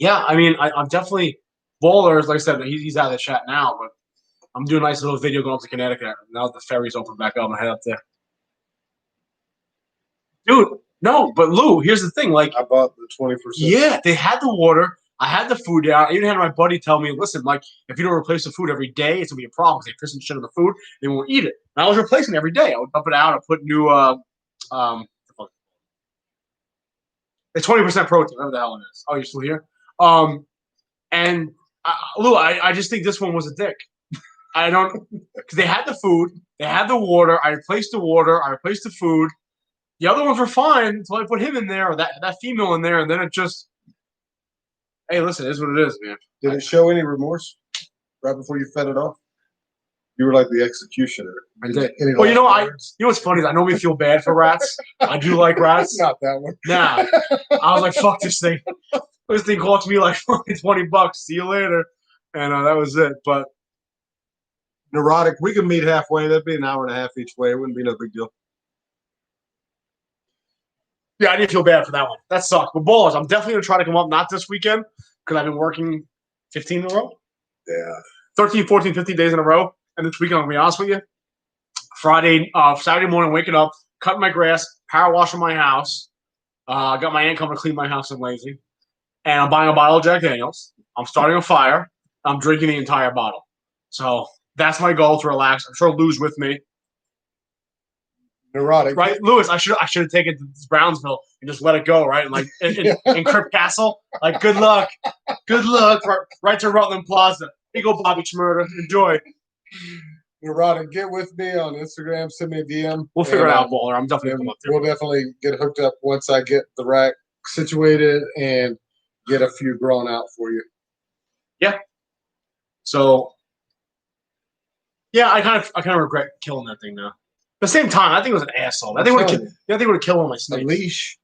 Yeah, I mean, I'm definitely Bowlers. Like I said, he's out of the chat now, but I'm doing a nice little video going up to Connecticut now that the ferry's open back up. I'm head up there, dude. No, but Lou, here's the thing. Like, I bought the 20%. Yeah, they had the water. I had the food down. I even had my buddy tell me, listen, like, if you don't replace the food every day, it's going to be a problem. They piss and shit on the food. They won't eat it. And I was replacing it every day. I would dump it out. I put new, it's 20% protein, whatever the hell it is. Oh, you're still here? And Lou, I just think this one was a dick. I don't, because they had the food. They had the water. I replaced the water. I replaced the food. The other ones were fine until I put him in there or that female in there, and then it just, hey, listen, it is what it is, man. Did it show any remorse right before you fed it off? You were like the executioner. I did. Well, you know what's funny is I normally feel bad for rats. I do like rats. Not that one. Nah. I was like, fuck this thing. This thing cost me like $20. See you later. And that was it. But Neurotic, we could meet halfway. That'd be an hour and a half each way. It wouldn't be no big deal. yeah, I didn't feel bad for that one. That sucked. But Ballers, I'm definitely going to try to come up, not this weekend, because I've been working 15 in a row. Yeah. 13, 14, 15 days in a row. And this weekend, I'm going to be honest with you. Saturday morning, waking up, cutting my grass, power washing my house. Got my aunt coming to clean my house. I'm lazy. And I'm buying a bottle of Jack Daniels. I'm starting a fire. I'm drinking the entire bottle. So that's my goal, to relax. I'm sure Lou's with me. Neurotic. Right, Lewis, I should have taken it to Brownsville and just let it go, right? And like in Crypt Castle. Like, good luck. Good luck. Right to Rutland Plaza. Here you go, Bobby Schmurder. Enjoy. Neurotic, get with me on Instagram. Send me a DM. We'll figure it out, Baller. I'm definitely coming up there. We'll definitely get hooked up once I get the rack situated and get a few grown out for you. Yeah. So yeah, I kind of regret killing that thing now. At the same time, I think it was an asshole. I think would have killed one of my snakes. A leash.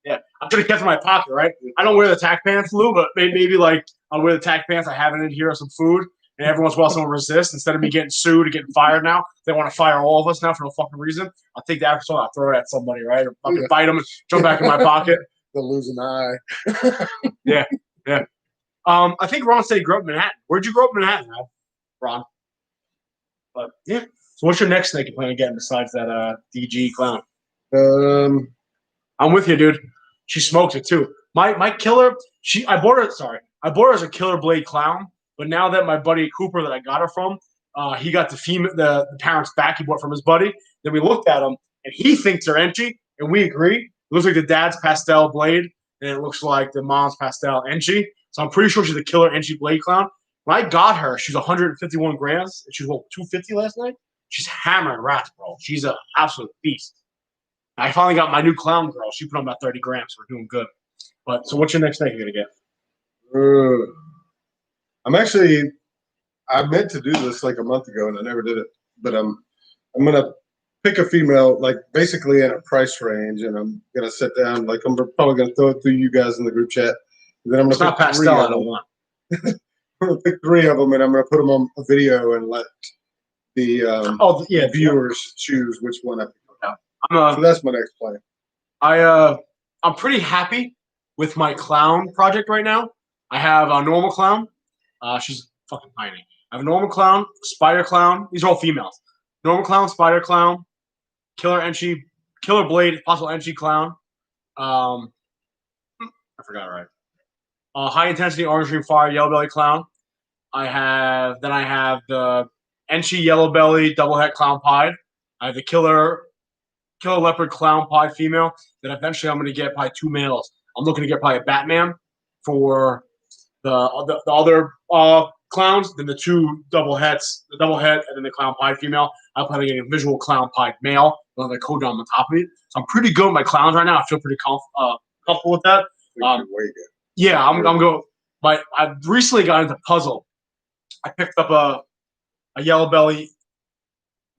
Yeah, I should have kept it in my pocket, right? I don't wear the tack pants, Lou, but maybe like I'll wear the tack pants. I have it in here or some food, and every once in a while someone resists. Instead of me getting sued and getting fired now, they want to fire all of us now for no fucking reason. I'll take the actual, I'll throw it at somebody, right? Or fucking bite them and jump back in my pocket. They'll lose an eye. Yeah. I think Ron said he grew up in Manhattan. Where'd you grow up in Manhattan, Ron? But yeah. So what's your next snake you plan on getting besides that DG clown? I'm with you, dude. She smokes it too. My killer, I bought her as a killer blade clown, but now that my buddy Cooper that I got her from, he got the parents back he bought from his buddy. Then we looked at them and he thinks they're Enchi, and we agree. It looks like the dad's pastel blade, and it looks like the mom's pastel Enchi. So I'm pretty sure she's a killer Enchi blade clown. When I got her, she's 151 grams, and she was 250 last night. She's hammering rats, bro. She's an absolute beast. I finally got my new clown girl. She put on about 30 grams. So we're doing good. But so what's your next snake you're gonna get? I meant to do this like a month ago and I never did it. But I'm gonna pick a female, like basically in a price range, and I'm gonna sit down, like I'm probably gonna throw it through you guys in the group chat. And then I'm gonna pick pastel, I don't want. I'm gonna pick 3 of them and I'm gonna put them on a video and let the viewers choose which one I pick. So that's my next plan. I'm pretty happy with my clown project right now. I have a normal clown. She's fucking tiny. I have a normal clown, spider clown. These are all females. Normal clown, spider clown, killer Enchi, killer blade, possible Enchi clown. I forgot right. High intensity orange dream fire yellow belly clown. I have the Enchi yellow belly double head clown pied. I have the killer leopard clown pied female. Then eventually I'm going to get probably 2 males. I'm looking to get probably a Batman for the other clowns, then the 2 double heads, the double head, and then the clown pied female. I'm planning on getting a visual clown pied male with a codon on top of it. So I'm pretty good with my clowns right now. I feel pretty comfortable with that. Way good. Yeah, I'm going. I recently got into puzzle. I picked up a yellow belly.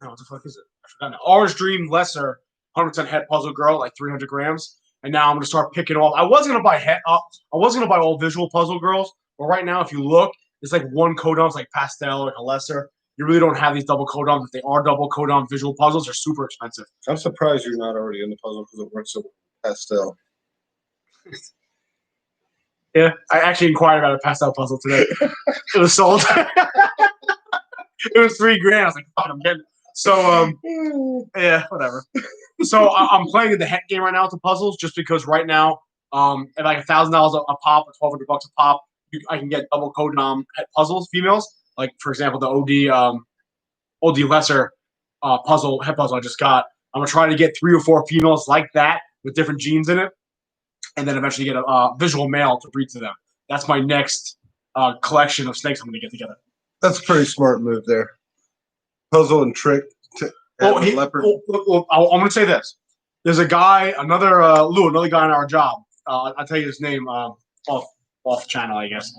No, what the fuck is it? I forgot now. Orange Dream Lesser 100% head puzzle girl, like 300 grams. And now I'm gonna start picking off. I was gonna buy all visual puzzle girls, but right now, if you look, it's like one codon, like pastel or like a lesser. You really don't have these double codons. If they are double codon visual puzzles, they're super expensive. I'm surprised you're not already in the puzzle because it works so pastel. Yeah, I actually inquired about a pastel puzzle today. It was sold. It was $3 grand. I was like, fuck, I'm getting it. So, yeah, whatever. So I'm playing in the head game right now with the puzzles, just because right now, at like $1,000 a pop or $1,200 a pop, I can get double codon head puzzles, females. Like for example, the OD lesser head puzzle I just got. I'm gonna try to get 3 or 4 females like that with different genes in it, and then eventually get a visual male to breed to them. That's my next collection of snakes I'm gonna get together. That's a pretty smart move there. Puzzle and trick. Leopard. I'm going to say this. There's a guy, another guy in our job. I'll tell you his name off channel, I guess.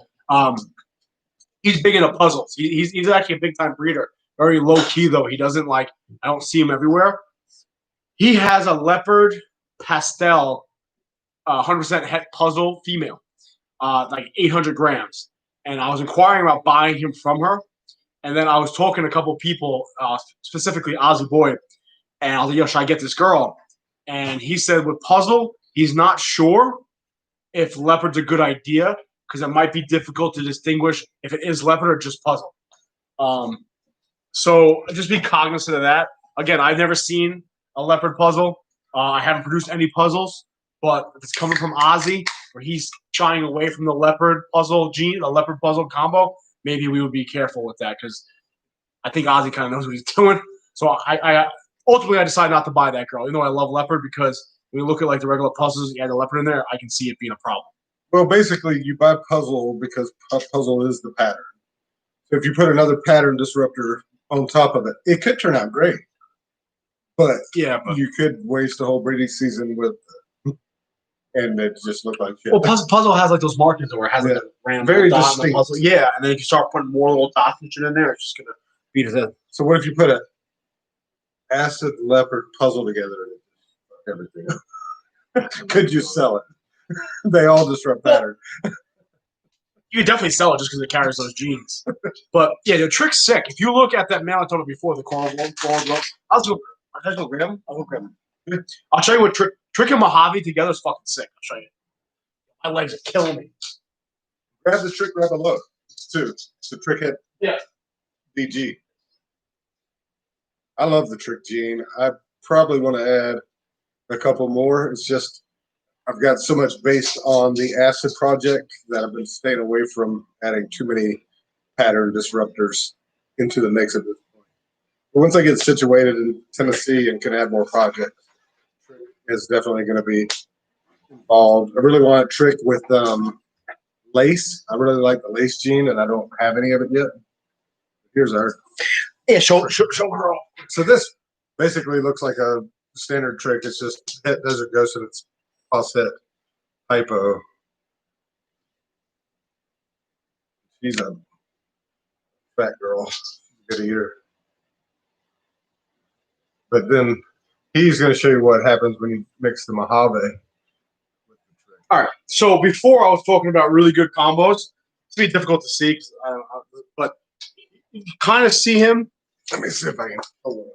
He's big into puzzles. He's actually a big time breeder. Very low key though. He doesn't I don't see him everywhere. He has a leopard pastel 100% het puzzle female, like 800 grams. And I was inquiring about buying him from her. And then I was talking to a couple of people, specifically Ozzy Boy, and I was like, yo, should I get this girl? And he said with puzzle, he's not sure if leopard's a good idea because it might be difficult to distinguish if it is leopard or just puzzle. So just be cognizant of that. Again, I've never seen a leopard puzzle. I haven't produced any puzzles, but if it's coming from Ozzy, where he's shying away from the leopard puzzle gene, the leopard puzzle combo, maybe we would be careful with that because I think Ozzy kind of knows what he's doing. So I ultimately decided not to buy that girl, even though I love leopard, because when you look at like the regular puzzles, you add the leopard in there, I can see it being a problem. Well, basically, you buy puzzle because puzzle is the pattern. So if you put another pattern disruptor on top of it, it could turn out great. But you could waste a whole breeding season with and it just looked like shit. Well, puzzle has like those markings where it has like a random very dot on the distinct. puzzle. Yeah, and then if you start putting more little dots and shit in there, it's just gonna beat it in. So what if you put an acid leopard puzzle together and everything? Could you sell it? They all disrupt pattern. You could definitely sell it just because it carries those genes. But yeah, the trick's sick. If you look at that male I told you before, the coral glow, I'll go grab him. I'll show you what trick and Mojave together is fucking sick. I'll show you. My legs are killing me. Grab the trick, grab a look too. The trick head. Yeah. DG. I love the trick gene. I probably want to add a couple more. It's just I've got so much based on the acid project that I've been staying away from adding too many pattern disruptors into the mix at this point. But once I get situated in Tennessee and can add more projects, trick is definitely going to be involved. I really want to trick with lace. I really like the lace gene, and I don't have any of it yet. Here's our show her off. So this basically looks like a standard trick. It's just het desert ghost and it's offset typo. She's a fat girl. Good ear. But then he's going to show you what happens when you mix the Mojave with the trick. All right. So before I was talking about really good combos. It's be difficult to see, but you can kind of see him. Let me see if I can. Hold on.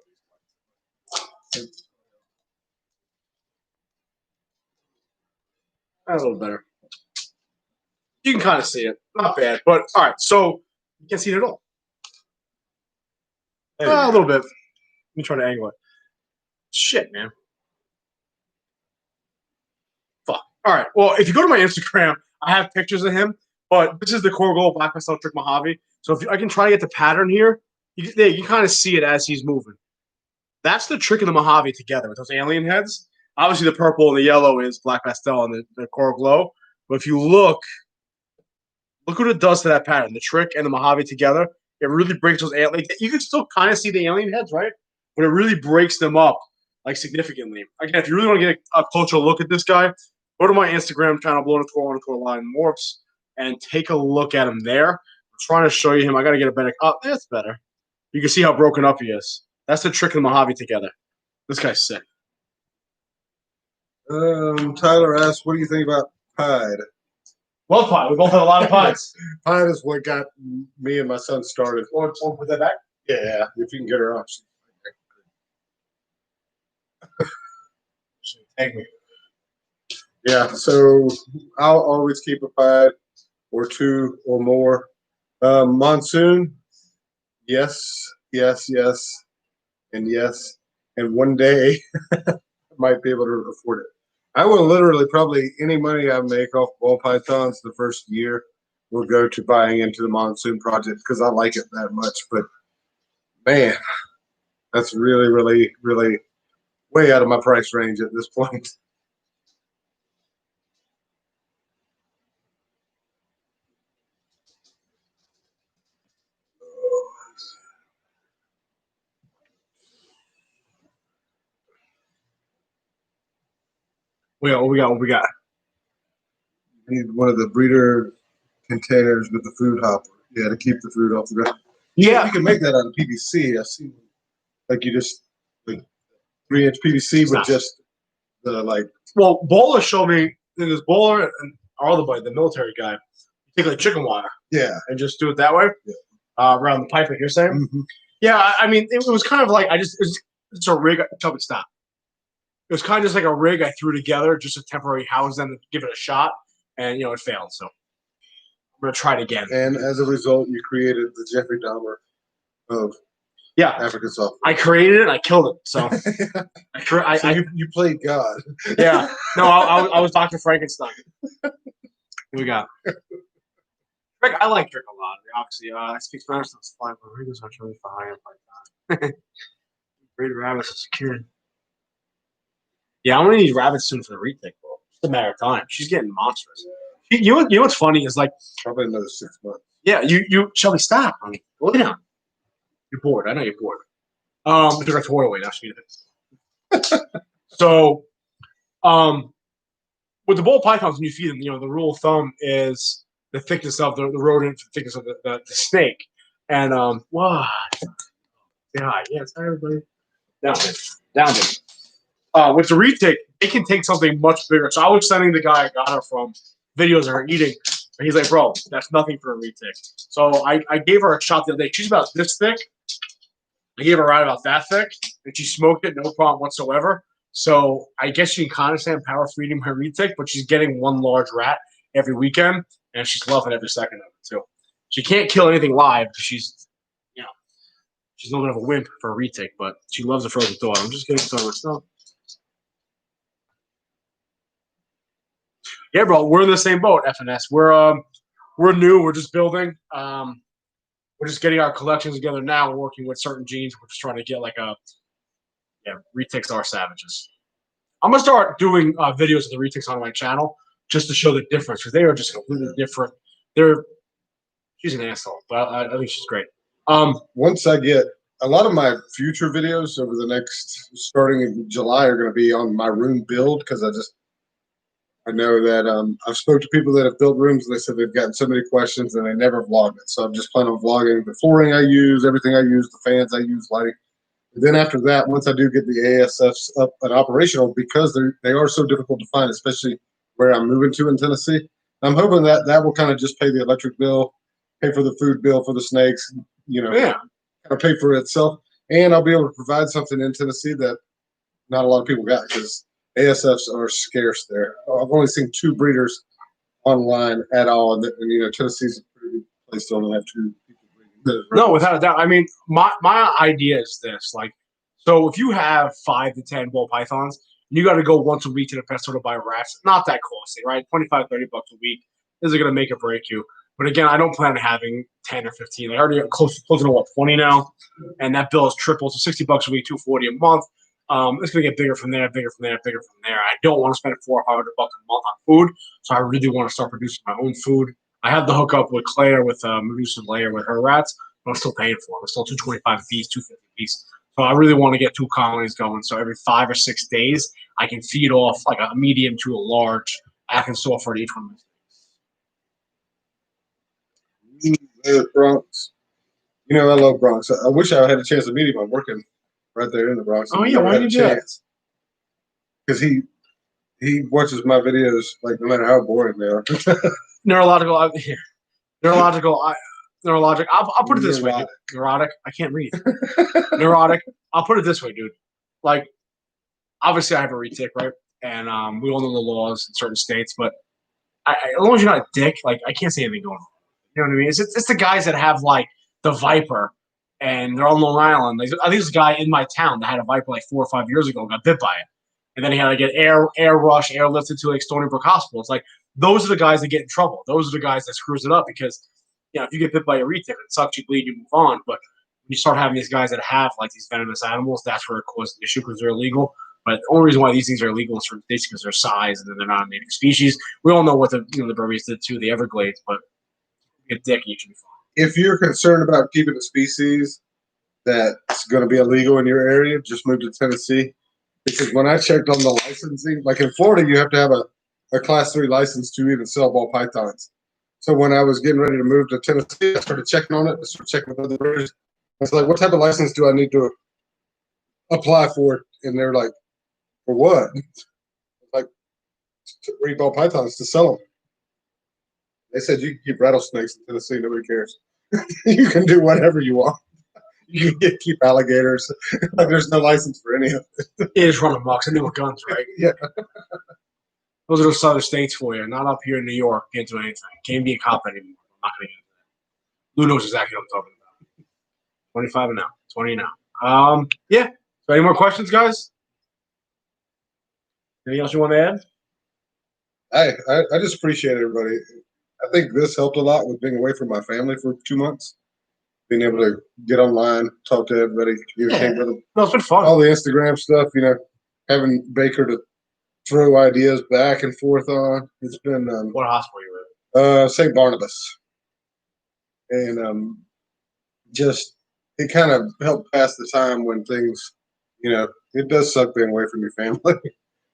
That's a little better. You can kind of see it. Not bad, but all right. So you can't see it at all. A little bit. Let me try to angle it. Shit, man. Fuck. All right. Well, if you go to my Instagram, I have pictures of him, but this is the core goal Black Pastel Trick Mojave. So if I can try to get the pattern here, you can kind of see it as he's moving. That's the trick of the Mojave together with those alien heads. Obviously, the purple and the yellow is Black Pastel and the Coral Glow. But if you look what it does to that pattern. The trick and the Mojave together, it really breaks those alien. You can still kind of see the alien heads, right? But it really breaks them up like significantly. Again, if you really want to get a closer look at this guy, go to my Instagram channel, __line morphs, and take a look at him there. I'm trying to show you him. I got to get a better. Oh, that's better. You can see how broken up he is. That's the trick of the Mojave together. This guy's sick. Tyler asked, "What do you think about Pied?" Well, Pied. We both have a lot of Pieds. Pied is what got me and my son started. Want to put that back? Yeah, if you can get her off. Thank me. Yeah, so I'll always keep a Pied or two or more. Monsoon, yes, and yes. And one day I might be able to afford it. I will literally probably any money I make off ball pythons the first year will go to buying into the Monsoon project because I like it that much. But man, that's really, really, really way out of my price range at this point. What we got? Need one of the breeder containers with the food hopper. Yeah, to keep the food off the ground. Yeah, you can make that out of PVC. I've seen like you just like 3-inch PVC with just the like. Well, Bowler showed me this Bowler and our other buddy, the military guy. You take like chicken wire, yeah, and just do it that way, around the pipe, like you're saying. Mm-hmm. Yeah, I mean, it was kind of like it's a rig. Tell me stop. It was kind of just like a rig I threw together, just a temporary house, then to give it a shot, and it failed. So I'm gonna try it again. And as a result, you created the Jeffrey Dahmer of African software. I created it. I killed it. So, you played God. Yeah. No, I was Dr. Frankenstein. What we got? Rick, I like Rick a lot. Obviously, I speak Spanish. So it's fine. But Rick is actually fine. Breed rabbits is secured. Yeah, I'm gonna need rabbits soon for the retake, bro. It's a matter of time. She's getting monstrous. You know what's funny is like probably another 6 months. Yeah, you Shelby, stop. Honey. Go lay down. You're bored. I know you're bored. I took our toy away. Now she needs it. So, with the ball pythons, when you feed them, the rule of thumb is the thickness of the rodent, the thickness of the snake. And wow, yeah, yes, everybody down there, down there. With the retake, it can take something much bigger. So I was sending the guy I got her from videos of her eating, and he's like, "Bro, that's nothing for a retake." So I gave her a shot the other day. She's about this thick. I gave her right about that thick, and she smoked it, no problem whatsoever. So I guess you can kind of say I'm power feeding her retake, but she's getting one large rat every weekend, and she's loving every second of it too. She can't kill anything live because she's a little bit of a wimp for a retake, but she loves the frozen thought. I'm just getting some of stuff. Yeah, bro, we're in the same boat, FNS. We're new. We're just building. We're just getting our collections together now. We're working with certain genes. We're just trying to get retakes are savages. I'm gonna start doing videos of the retakes on my channel just to show the difference because they are just completely different. She's an asshole, but I think she's great. Once I get a lot of my future videos over the next starting in July are going to be on my room build because I know that I've spoke to people that have built rooms and they said they've gotten so many questions and they never vlogged it. So I'm just planning on vlogging the flooring I use, everything I use, the fans I use, lighting. And then after that, once I do get the ASFs up and operational, because they are so difficult to find, especially where I'm moving to in Tennessee, I'm hoping that that will kind of just pay the electric bill, pay for the food bill for the snakes, kind of pay for itself. And I'll be able to provide something in Tennessee that not a lot of people got because ASFs are scarce there. I've only seen 2 breeders online at all, and Tennessee's a pretty good place to only have 2 people breeding. No, without a doubt. I mean, my idea is this: so if you have 5 to 10 ball pythons, you got to go once a week to the pet store to buy rats. Not that costly, right? $25, $30 a week. Is it going to make or break you? But again, I don't plan on having 10 or 15. They already close to 20 now, and that bill is tripled. So $60 a week, $240 a month. It's going to get bigger from there, bigger from there, bigger from there. I don't want to spend $400 or $500 a month on food, so I really want to start producing my own food. I have the hookup with Claire with Medusa Layer with her rats, but I'm still paying for them. It's still $225 a piece, $250 a piece. So I really want to get 2 colonies going. So every 5 or 6 days, I can feed off like a medium to a large. I can store for each one of The Bronx. I love Bronx. I wish I had a chance to meet him. I'm working right there in the Bronx. Oh yeah, why did you do that? Because he watches my videos like no matter how boring they are. Neurological. I'll put it this way, dude. Neurotic. I can't read. Neurotic. I'll put it this way, dude. Like, obviously, I have a retake, right? And we all know the laws in certain states, but as long as you're not a dick, I can't say anything going on. You know what I mean? It's the guys that have the Viper, and they're on Long Island. I think there's a guy in my town that had a Viper 4 or 5 years ago and got bit by it, and then he had to get airlifted to Stony Brook Hospital. It's those are the guys that get in trouble. Those are the guys that screws it up because if you get bit by a retake, it sucks, you bleed, you move on. But when you start having these guys that have these venomous animals, that's where it causes the issue because they're illegal. But the only reason why these things are illegal in certain states is because their size and then they're not a native species. We all know what the Burmese did to the Everglades, but a dick, you should be fine. If you're concerned about keeping a species that's going to be illegal in your area, just move to Tennessee. Because when I checked on the licensing, in Florida, you have to have a Class 3 license to even sell ball pythons. So when I was getting ready to move to Tennessee, I started checking on it. I started checking with other breeders. I was like, what type of license do I need to apply for? And they're like, for what? To breed ball pythons to sell them. They said you can keep rattlesnakes in Tennessee. Nobody cares. You can do whatever you want. You can keep alligators. There's no license for any of it. It is running amok. I knew with guns, right? Yeah. Those are the southern states for you. Not up here in New York. Can't do anything. Can't be a cop anymore. I'm not going to get into that. Lou knows exactly what I'm talking about. 25 and now. 20 now. Yeah. So any more questions, guys? Anything else you want to add? I just appreciate everybody. I think this helped a lot with being away from my family for 2 months. Being able to get online, talk to everybody, communicate with them. No, it's been fun. All the Instagram stuff, having Baker to throw ideas back and forth on. It's been what hospital you at? St. Barnabas. And just it kind of helped pass the time when things, it does suck being away from your family.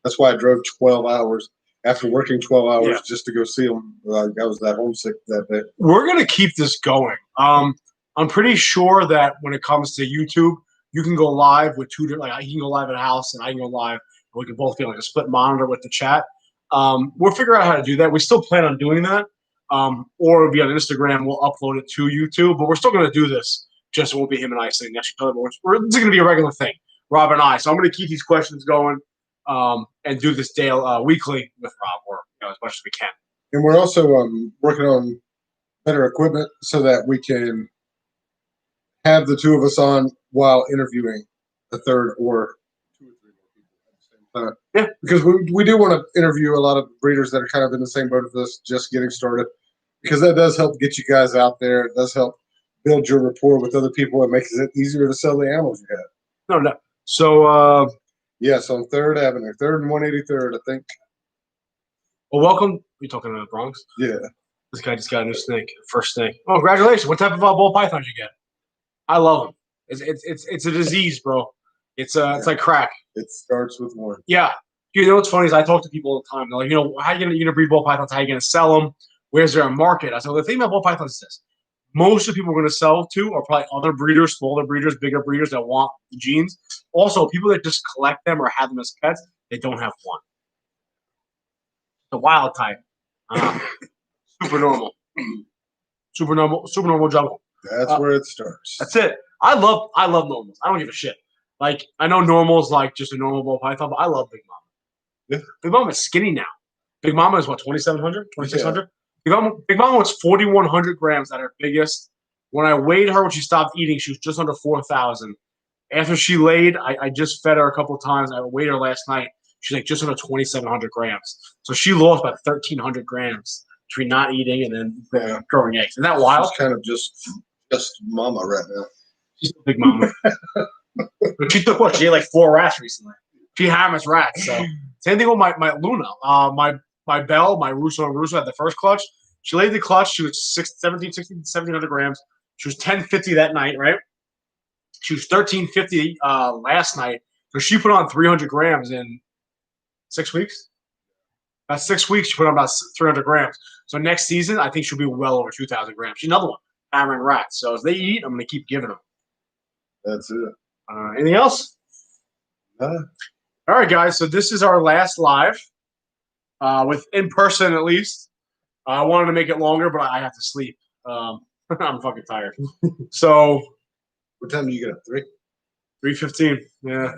That's why I drove 12 hours. after working 12 hours Yeah. just to go see them. Like, I was that homesick that day. We're gonna keep this going. I'm pretty sure that when it comes to YouTube, you can go live with two different. Like, he can go live at a house, and I can go live. And we can both get like a split monitor with the chat. We'll figure out how to do that. We still plan on doing that. Or it'll be on Instagram. We'll upload it to YouTube, but we're still gonna do this. Just it won't be him and I sitting next to each other. But this is gonna be a regular thing, Rob and I. So I'm gonna keep these questions going, and do this weekly with Rob, or as much as we can. And we're also working on better equipment so that we can have the two of us on while interviewing a third or 2 or 3 more people at the same time. Yeah, because we do want to interview a lot of breeders that are kind of in the same boat as us, just getting started, because that does help get you guys out there. It does help build your rapport with other people. It makes it easier to sell the animals you have. No. So yes, on 3rd Avenue, 3rd and 183rd, I think. well, welcome. You talking to the Bronx? Yeah. This guy just got a new snake. First snake. Oh, congratulations! What type of ball pythons you get? I love them. It's a disease, bro. It's like crack. It starts with one. Yeah. You know what's funny is I talk to people all the time. They're like, how you gonna breed ball pythons? How you gonna sell them? Where's there a market? I said, well, the thing about ball pythons is this: most of the people we're gonna sell to are probably other breeders, smaller breeders, bigger breeders that want the genes. Also, people that just collect them or have them as pets, they don't have one. The wild type. Super normal. Super normal jungle. That's where it starts. That's it. I love normals. I don't give a shit. Like, I know normal's like just a normal ball python, but I love Big Mama. Yeah. Big Mama is skinny now. Big Mama is what, 2,700, 2,600? Yeah. Big Mama was 4,100 grams at her biggest. When I weighed her when she stopped eating, she was just under 4,000. After she laid, I just fed her a couple of times. I weighed her last night. She's like just under 2,700 grams. So she lost about 1,300 grams between not eating and then growing eggs. Isn't that wild? She's kind of just mama right now. She's a Big Mama. But she took what? She ate like 4 rats recently. She hammers rats. So same thing with my Luna. My Belle, my Russo had the first clutch. She laid the clutch. She was 1,700 grams. She was 1050 that night, right? She was 1350 last night. So she put on 300 grams in 6 weeks. About 6 weeks, she put on about 300 grams. So next season, I think she'll be well over 2,000 grams. She's another one, hammering rats. So as they eat, I'm going to keep giving them. That's it. Anything else? All right, guys. So this is our last live, with in person at least. I wanted to make it longer, but I have to sleep. I'm fucking tired. So, what time do you get up? 3:15. Yeah.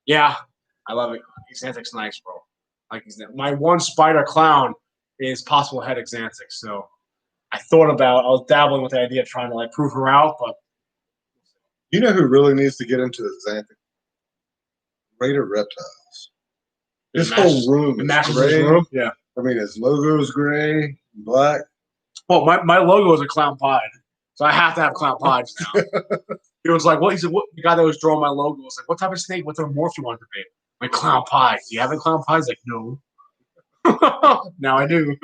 Yeah, I love it. Xanthic's nice, bro. Like, my one spider clown is possible head Xanthic. So I was dabbling with the idea of trying to like prove her out, but you know who really needs to get into the Xanthic? RaCR Reptiles. This whole room is gray. Room? Yeah. I mean, his logo is gray, black. Well, my logo is a clown pied, so I have to have clown pies now. He was like, "What?" He said, "What?" The guy that was drawing my logo was like, "What type of snake? What type of morph you want to be?" My clown pie. Do you have a clown pie? He's like, "No." Now I do.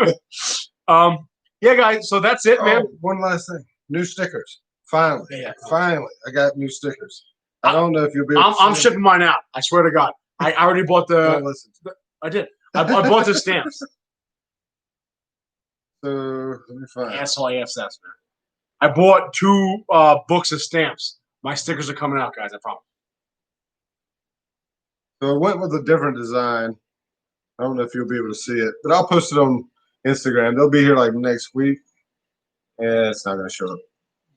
Yeah, guys. So that's it, man. One last thing. New stickers. Finally. Yeah. Finally, I got new stickers. I don't know if you'll be able I'm shipping mine out. I swear to God. I already bought I did. I bought the stamps. So let me find. Asshole ASFs, man. I bought 2 books of stamps. My stickers are coming out, guys. I promise. So I went with a different design. I don't know if you'll be able to see it, but I'll post it on Instagram. They'll be here like next week. Yeah, it's not going to show up.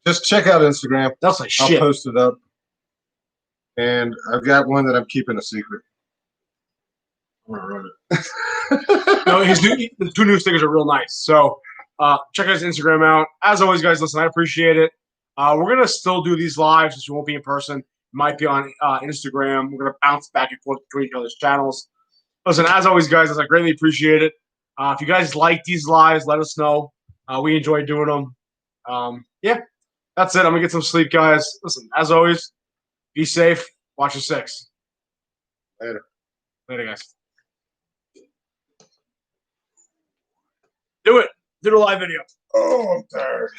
Just check out Instagram. That's like shit. I'll post it up. And I've got one that I'm keeping a secret. I'm going to run it. No, the 2 new stickers are real nice. So check his Instagram out. As always, guys, listen, I appreciate it. We're going to still do these lives since we won't be in person. It might be on Instagram. We're going to bounce back and forth between each other's channels. Listen, as always, guys, I greatly appreciate it. If you guys like these lives, let us know. We enjoy doing them. Yeah, that's it. I'm going to get some sleep, guys. Listen, as always, be safe. Watch your 6. Later. Later, guys. Do it. Do the live video. Oh, I'm tired.